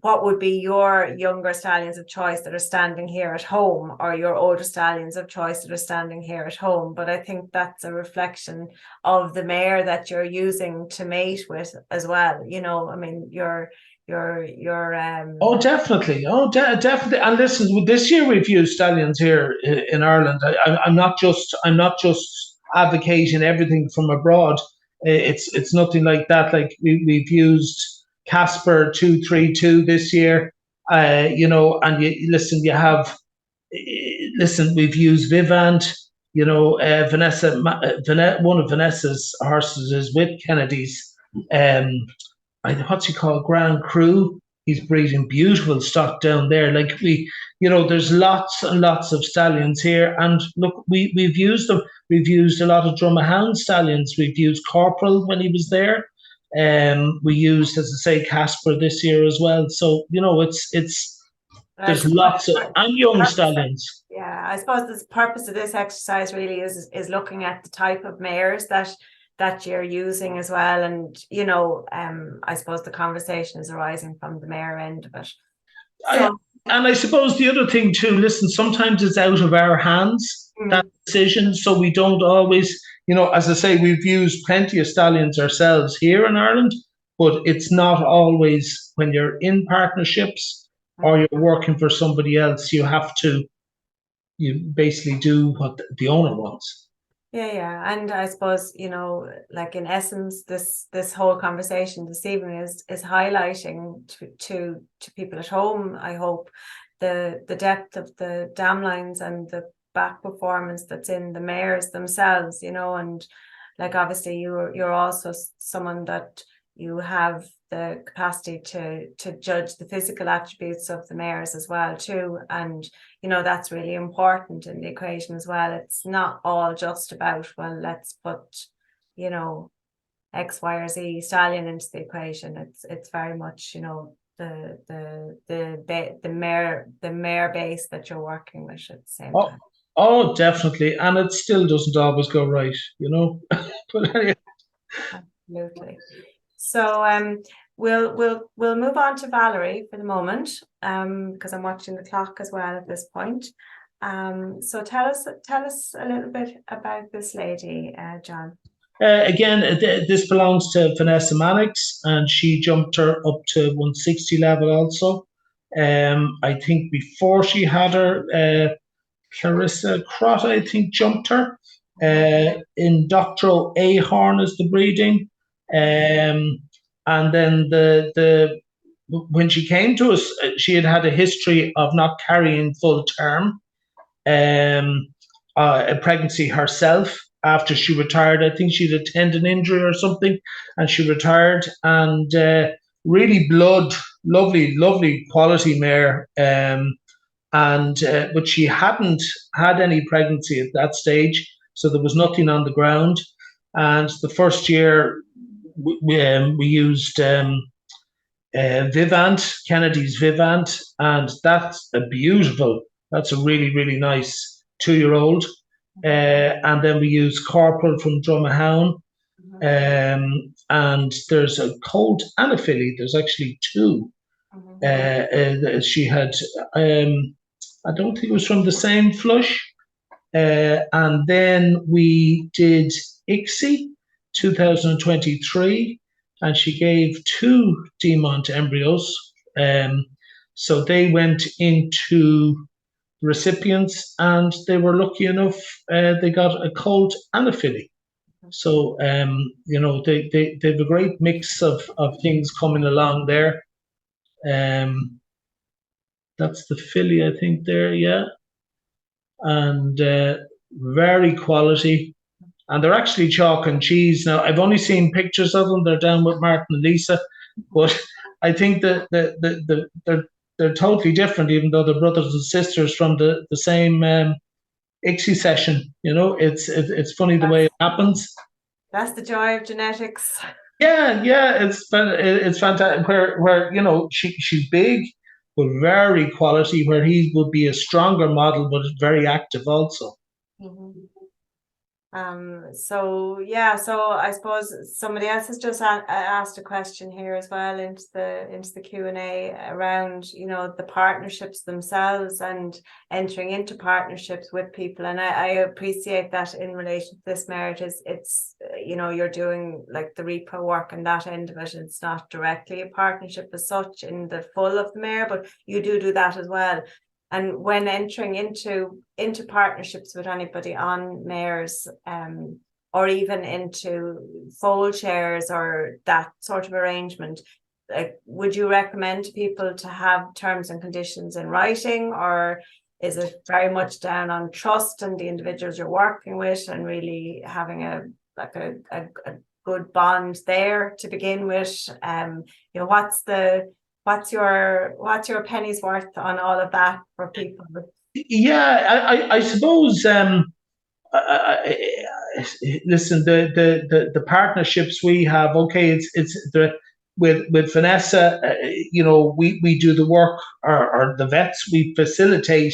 what would be your younger stallions of choice that are standing here at home, or your older stallions of choice that are standing here at home. But I think that's a reflection of the mare that you're using to mate with as well. I mean, your Oh, definitely. Definitely. And listen, this year we've used stallions here in Ireland. I'm not just advocating everything from abroad. It's nothing like that. Like we've used Casper 232 this year. And we've used Vivant. Vanessa, one of Vanessa's horses is with Kennedy's. What's he called? Grand Cru. He's breeding beautiful stock down there. Like there's lots and lots of stallions here. And look, we've used them. We've used a lot of Drummahound stallions. We've used Corporal when he was there. We used, as I say, Casper this year as well. So there's lots of and young stallions. Yeah, I suppose the purpose of this exercise really is looking at the type of mares that you're using as well. And, I suppose the conversation is arising from the mare end of it. And I suppose the other thing too, listen, sometimes it's out of our hands, that decision. So we don't always, as I say, we've used plenty of stallions ourselves here in Ireland, but it's not always when you're in partnerships or you're working for somebody else, you basically do what the owner wants. Yeah. And I suppose, like in essence, this whole conversation this evening is highlighting to people at home, I hope, the depth of the dam lines and the back performance that's in the mares themselves, and like obviously you're also someone that you have the capacity to judge the physical attributes of the mares as well too. And that's really important in the equation as well. It's not all just about, well, let's put X, Y, or Z stallion into the equation. It's very much the mare base that you're working with at the same time. Oh, definitely. And it still doesn't always go right, But anyway. Absolutely. So we'll move on to Valerie for the moment, because I'm watching the clock as well at this point. So tell us a little bit about this lady, John. Again, this belongs to Vanessa Mannix, and she jumped her up to 160 level also. I think before she had her, Clarissa Crott, I think, jumped her. In Doctorow Ahorn is the breeding. And then when she came to us, she had a history of not carrying full term, a pregnancy herself after she retired. I think she had a tendon injury or something, and she retired. And really lovely quality mare. But she hadn't had any pregnancy at that stage, so there was nothing on the ground. And the first year, we used Vivant, Kennedy's Vivant, and that's a really, really nice 2-year-old. And then we used Corporal from Drummahound. And there's a colt and a filly. There's actually two. She had, I don't think it was from the same flush. And then we did ICSI 2023, and she gave 2 Demont embryos. So they went into recipients, and they were lucky enough, they got a colt and a filly. So, they have a great mix of things coming along there. That's the filly, I think, there, yeah. And very quality. And they're actually chalk and cheese. Now, I've only seen pictures of them. They're down with Martin and Lisa. But I think that they're totally different, even though they're brothers and sisters from the same ICSI session. It's funny the way it happens. That's the joy of genetics. Yeah, it's fantastic. Where she's big, but very quality. Where he would be a stronger model, but very active also. Mm-hmm. So I suppose somebody else has just asked a question here as well into the Q&A around the partnerships themselves and entering into partnerships with people, and I appreciate that in relation to this marriage it's you're doing like the repro work and that end of it. It's not directly a partnership as such in the full of the mare, but you do that as well. And when entering into partnerships with anybody on mares, or even into foal shares or that sort of arrangement, like, would you recommend to people to have terms and conditions in writing, or is it very much down on trust and the individuals you're working with and really having a good bond there to begin with? What's your penny's worth on all of that for people? Yeah, I suppose. Listen, the partnerships we have. Okay, it's with Vanessa. We do the work, or the vets. We facilitate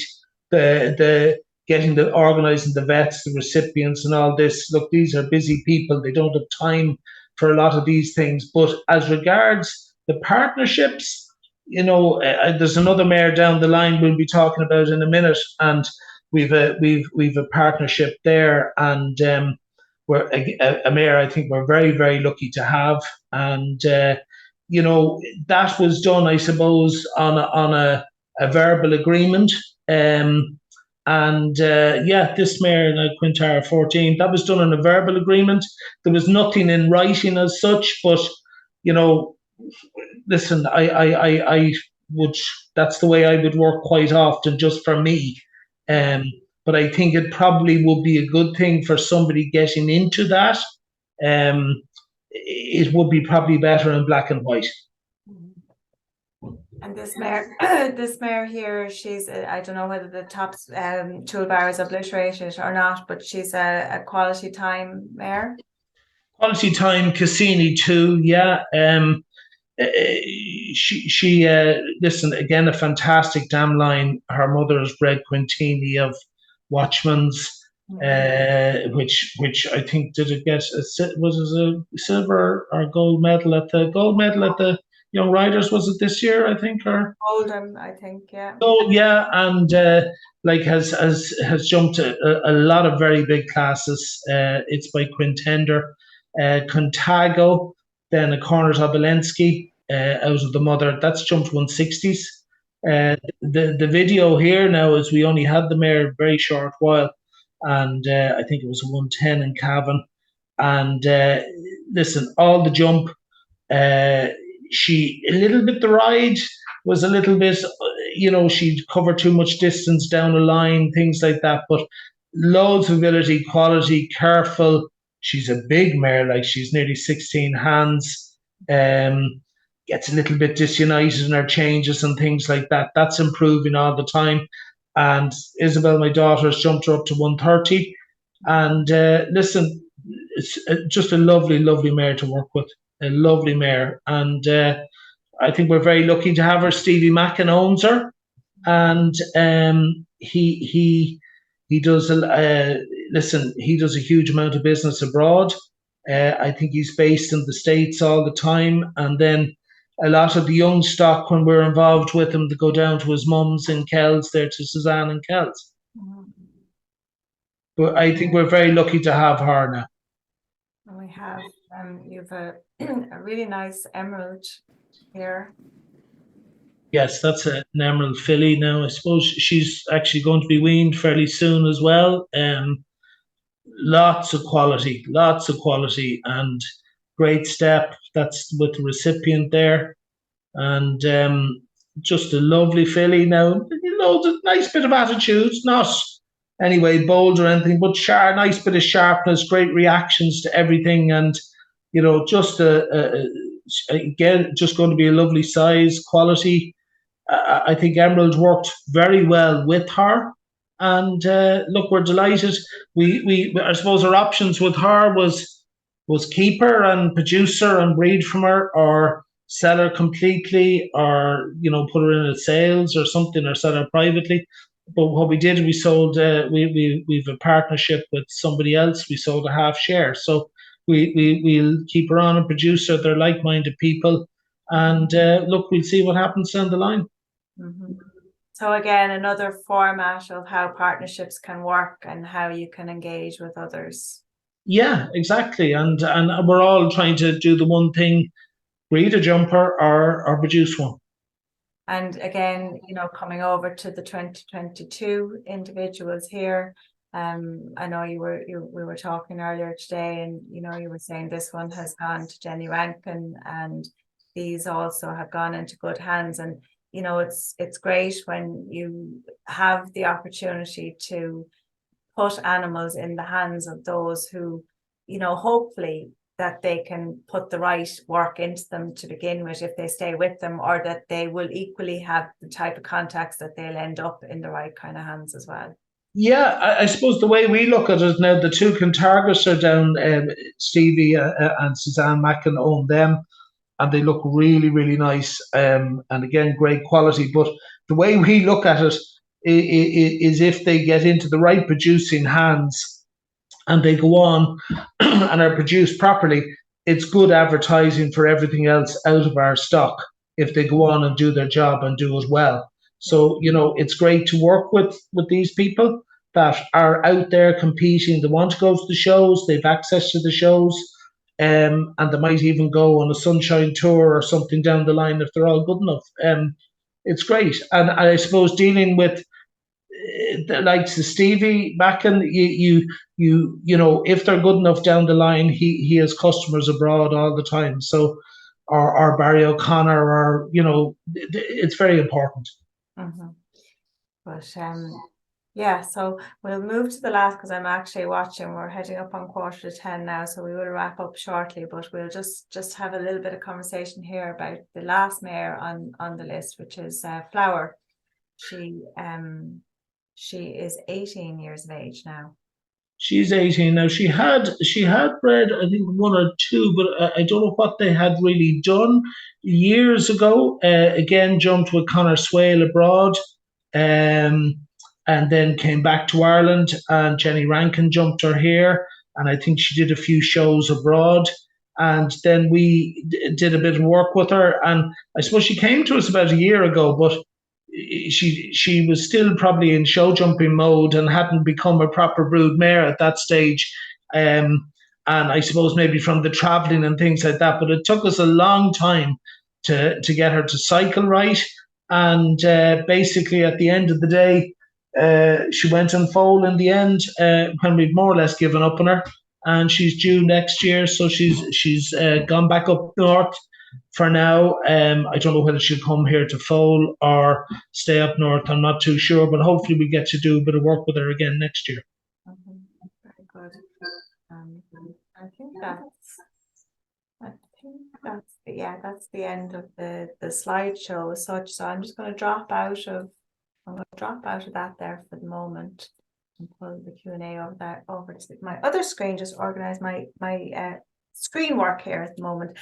the getting organizing the vets, the recipients, and all this. Look, these are busy people. They don't have time for a lot of these things. But as regards the partnerships, there's another mare down the line we'll be talking about in a minute, and we've a partnership there, and we're a mare I think we're very, very lucky to have, and that was done, I suppose, on a verbal agreement, this mare, Quintara 14, that was done on a verbal agreement. There was nothing in writing as such, but listen, I would. That's the way I would work quite often, just for me. But I think it probably would be a good thing for somebody getting into that. It would be probably better in black and white. And this mare here, she's I don't know whether the top toolbar is obliterated or not, but she's a quality time mare. Quality time Cassini too, yeah. She listen, again, a fantastic dam line. Her mother is bred Quintini of Watchman's, which I think did it get was it a silver or gold medal at the Young Riders, was it this year, I think, or Golden, I think, yeah. Oh yeah, and has jumped a lot of very big classes. It's by Quintender, Contago, then a corner to Obolensky, out of the mother. That's jumped 160s. The video here now is we only had the mare a very short while, and I think it was a 110 in Cavan. And listen, all the jump, she a little bit, the ride was a little bit, she'd covered too much distance down the line, things like that. But loads of ability, quality, careful. She's a big mare, like she's nearly 16 hands. Gets a little bit disunited in her changes and things like that. That's improving all the time. And Isabel, my daughter, has jumped her up to 130. And listen, it's just a lovely, lovely mare to work with. A lovely mare. And I think we're very lucky to have her. Stevie Mackin owns her. And he does, he does a huge amount of business abroad. I think he's based in the States all the time. And then a lot of the young stock, when we're involved with him, to go down to his mum's in Kells, there to Suzanne in Kells. But I think we're very lucky to have her now. We have. You've a really nice emerald here. Yes, that's an emerald filly now. I suppose she's actually going to be weaned fairly soon as well. Lots of quality, and great step. That's with the recipient there, and just a lovely filly now. A nice bit of attitude, not anyway bold or anything, but sharp, nice bit of sharpness, great reactions to everything, and just again, just going to be a lovely size, quality. I think Emerald worked very well with her, and look, we're delighted. We I suppose our options with her was keep her and produce her and breed from her, or sell her completely, or put her in a sales or something, or sell her privately. But what we did, we sold. We've a partnership with somebody else. We sold a half share, so we'll keep her on and produce her. They're like-minded people, and look, we'll see what happens down the line. Mm-hmm. So again, another format of how partnerships can work and how you can engage with others. Yeah, exactly. And we're all trying to do the one thing: breed a jumper or produce one. And again, coming over to the 2022 individuals here, I know we were talking earlier today, and you were saying this one has gone to Jenny Rankin, and these also have gone into good hands. And it's great when you have the opportunity to put animals in the hands of those who, hopefully that they can put the right work into them to begin with if they stay with them, or that they will equally have the type of contacts that they'll end up in the right kind of hands as well. Yeah, I suppose the way we look at it now, the two Teagasc are down, Stevie and Suzanne Mackin own them, and they look really, really nice, and again, great quality. But the way we look at it is if they get into the right producing hands and they go on and are produced properly, it's good advertising for everything else out of our stock if they go on and do their job and do it well. So, it's great to work with these people that are out there competing. They want to go to the shows, they've access to the shows, and they might even go on a sunshine tour or something down the line if they're all good enough. It's great. And I suppose dealing with the likes of Stevie Mackin, if they're good enough down the line, he has customers abroad all the time. So, or Barry O'Connor, or it's very important. Mm-hmm. But yeah, so we'll move to the last, because I'm actually watching. We're heading up on 9:45 now, so we will wrap up shortly. But we'll just have a little bit of conversation here about the last mare on the list, which is Flower. She is 18 years of age now. She's 18 now. She had bred, I think, one or two, but I don't know what they had really done years ago. Again, jumped with Connor Swale abroad, and then came back to Ireland, and Jenny Rankin jumped her here, and I think she did a few shows abroad. And then we did a bit of work with her, and I suppose she came to us about a year ago, but she was still probably in show jumping mode and hadn't become a proper brood mare at that stage. And I suppose maybe from the travelling and things like that, but it took us a long time to get her to cycle right. And basically at the end of the day, she went on foal in the end, when we'd more or less given up on her. And she's due next year, so she's gone back up north for now. I don't know whether she'll come here to foal or stay up north. I'm not too sure, but hopefully we get to do a bit of work with her again next year. Mm-hmm. Very good. I think that's the end of the slideshow as such. So I'm just going to drop out of that there for the moment and pull the Q&A over to my other screen. Just organize my screen work here at the moment.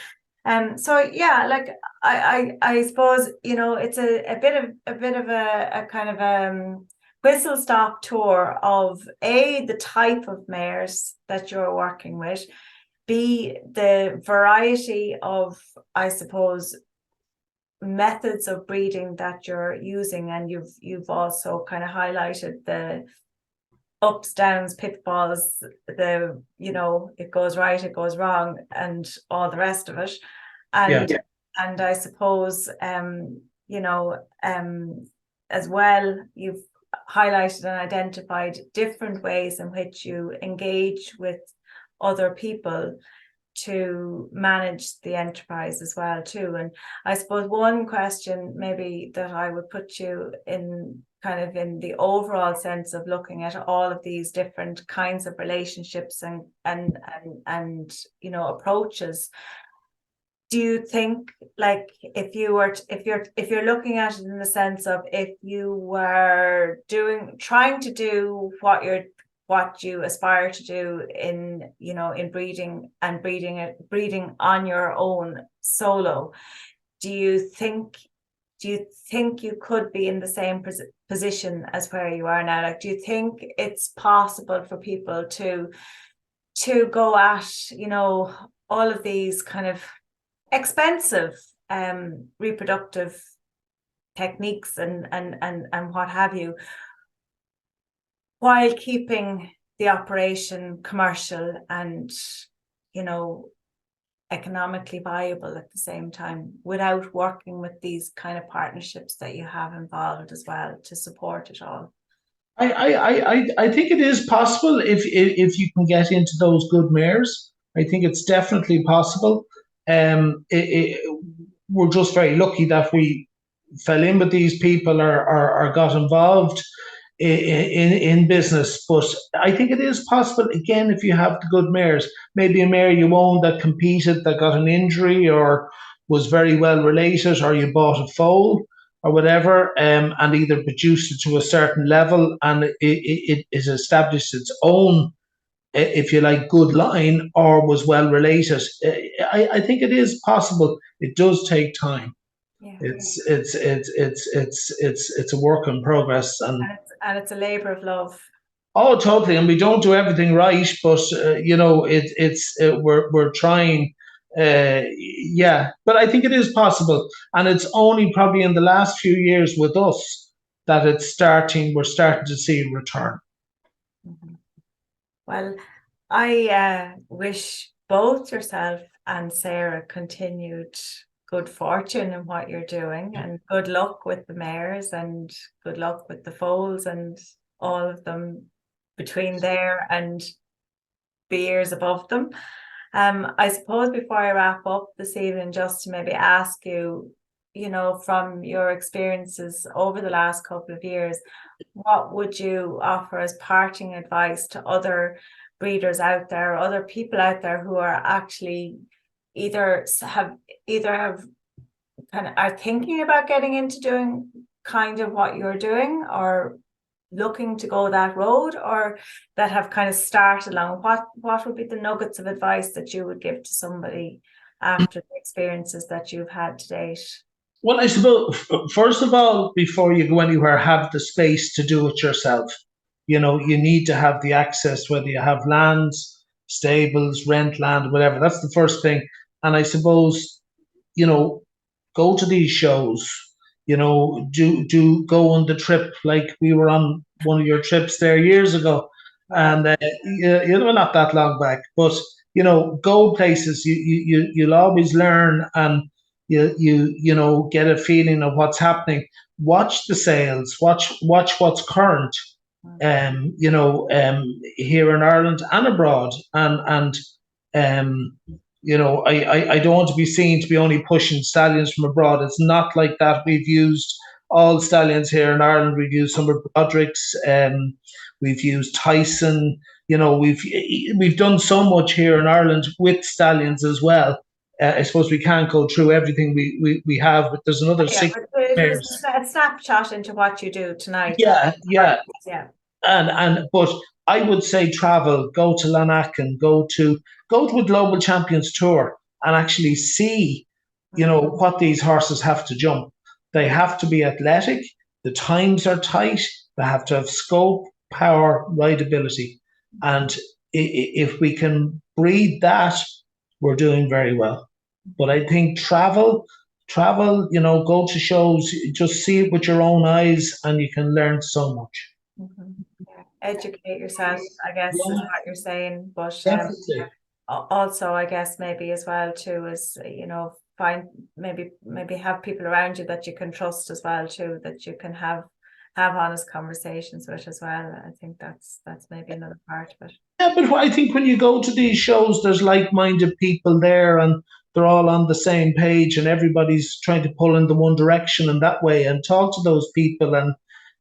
So yeah, like I suppose it's a bit of a kind of whistle stop tour of the type of mares that you're working with, B, the variety of, I suppose, methods of breeding that you're using, and you've also kind of highlighted the ups, downs, pitfalls, it goes right, it goes wrong, and all the rest of it. And Yeah. and I suppose as well, you've highlighted and identified different ways in which you engage with other people to manage the enterprise as well too. And I suppose one question maybe that I would put you in, kind of in the overall sense of looking at all of these different kinds of relationships and approaches. Do you think, like, if you're looking at it in the sense of, if you were trying to do what you aspire to do in breeding on your own solo, do you think you could be in the same position as where you are now? Like, do you think it's possible for people to go at all of these kind of expensive reproductive techniques and what have you, while keeping the operation commercial and economically viable at the same time, without working with these kind of partnerships that you have involved as well to support it all? I think it is possible if you can get into those good mares. I think it's definitely possible. We're just very lucky that we fell in with these people or got involved in business. But I think it is possible, again, if you have the good mares. Maybe a mare you owned that competed, that got an injury or was very well related, or you bought a foal or whatever, and either produced it to a certain level and it established its own, if you like, good line, or was well related. I think it is possible. It does take time. Yeah. It's a work in progress, and it's a labor of love. Oh, totally. And we don't do everything right, but we're trying. Yeah, but I think it is possible, and it's only probably in the last few years with us that we're starting to see a return. Mm-hmm. Well, I wish both yourself and Sarah continued good fortune in what you're doing, and good luck with the mares, and good luck with the foals, and all of them between there and the years above them. I suppose before I wrap up this evening, just to maybe ask you, from your experiences over the last couple of years, what would you offer as parting advice to other breeders out there, or other people out there who are actually either are thinking about getting into doing kind of what you're doing, or looking to go that road, or that have kind of started along? What would be the nuggets of advice that you would give to somebody after the experiences that you've had to date? Well, I suppose, first of all, before you go anywhere, have the space to do it yourself. You need to have the access, whether you have lands, stables, rent land, whatever. That's the first thing. And I suppose, go to these shows, do go on the trip, like we were on one of your trips there years ago. And, not that long back, but, go places. You'll always learn, and you get a feeling of what's happening. Watch the sales, watch what's current, here in Ireland and abroad. And I don't want to be seen to be only pushing stallions from abroad. It's not like that. We've used all stallions here in Ireland. We've used some of Broderick's, we've used Tyson. We've done so much here in Ireland with stallions as well. I suppose we can't go through everything we have, but there's another six. A snapshot into what you do tonight. Yeah. And but I would say travel, go to Lanark, go to a Global Champions Tour, and actually see, what these horses have to jump. They have to be athletic. The times are tight. They have to have scope, power, rideability. And if we can breed that, we're doing very well. But I think travel, go to shows, just see it with your own eyes, and you can learn so much. Mm-hmm. educate yourself, I guess, is Yeah, what you're saying. But definitely. also, I guess maybe as well too is, you know, find maybe have people around you that you can trust as well too, that you can have honest conversations with as well. I think that's maybe another part of it. Yeah, but I think when you go to these shows, there's like-minded people there, and they're all on the same page, and everybody's trying to pull in the one direction and that way. And talk to those people, and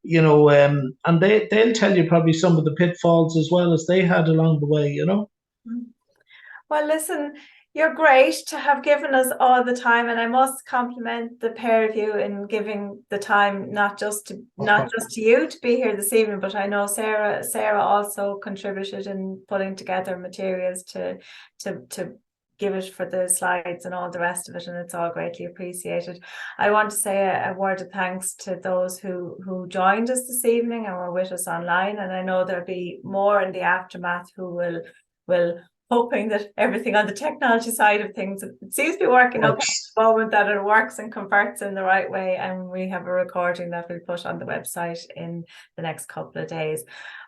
and they'll tell you probably some of the pitfalls as well as they had along the way. Well, listen, you're great to have given us all the time, and I must compliment the pair of you in giving the time, not just to you to be here this evening, but I know Sarah also contributed in putting together materials to give it for the slides and all the rest of it, and it's all greatly appreciated. I want to say a word of thanks to those who joined us this evening and were with us online, and I know there'll be more in the aftermath who will hoping that everything on the technology side of things, it seems to be working up at the moment, that it works and converts in the right way, and we have a recording that we'll put on the website in the next couple of days.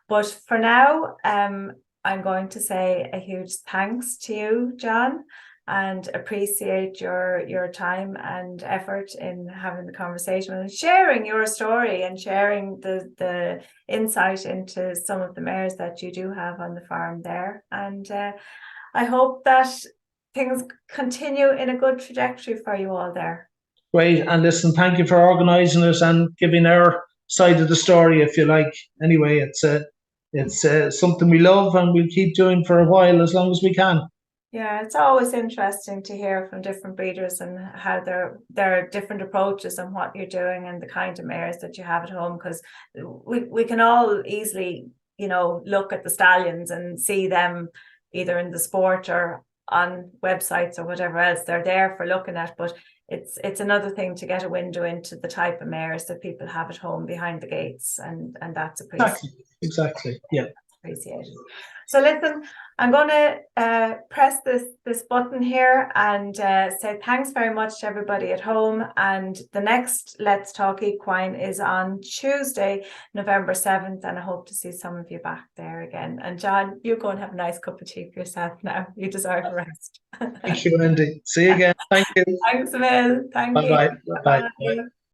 But for now, I'm going to say a huge thanks to you, John, and appreciate your time and effort in having the conversation and sharing your story and sharing the insight into some of the mares that you do have on the farm there. And I hope that things continue in a good trajectory for you all there. Great. And listen, thank you for organising it and giving our side of the story, if you like. Anyway, it's something we love and we'll keep doing for a while, as long as we can. Yeah, it's always interesting to hear from different breeders and how their different approaches and what you're doing and the kind of mares that you have at home, because we can all easily, look at the stallions and see them either in the sport or on websites or whatever else. They're there for looking at, but it's another thing to get a window into the type of mares that people have at home behind the gates, and that's appreciated. Exactly. Yeah. Appreciated. So listen, I'm going to press this button here and say thanks very much to everybody at home. And the next Let's Talk Equine is on Tuesday, November 7th, and I hope to see some of you back there again. And John, you go and have a nice cup of tea for yourself now. You deserve a rest. Thank you, Wendy. See you again. Thank you. Thanks, Emil. Thank you. Bye-bye. Bye-bye. Bye.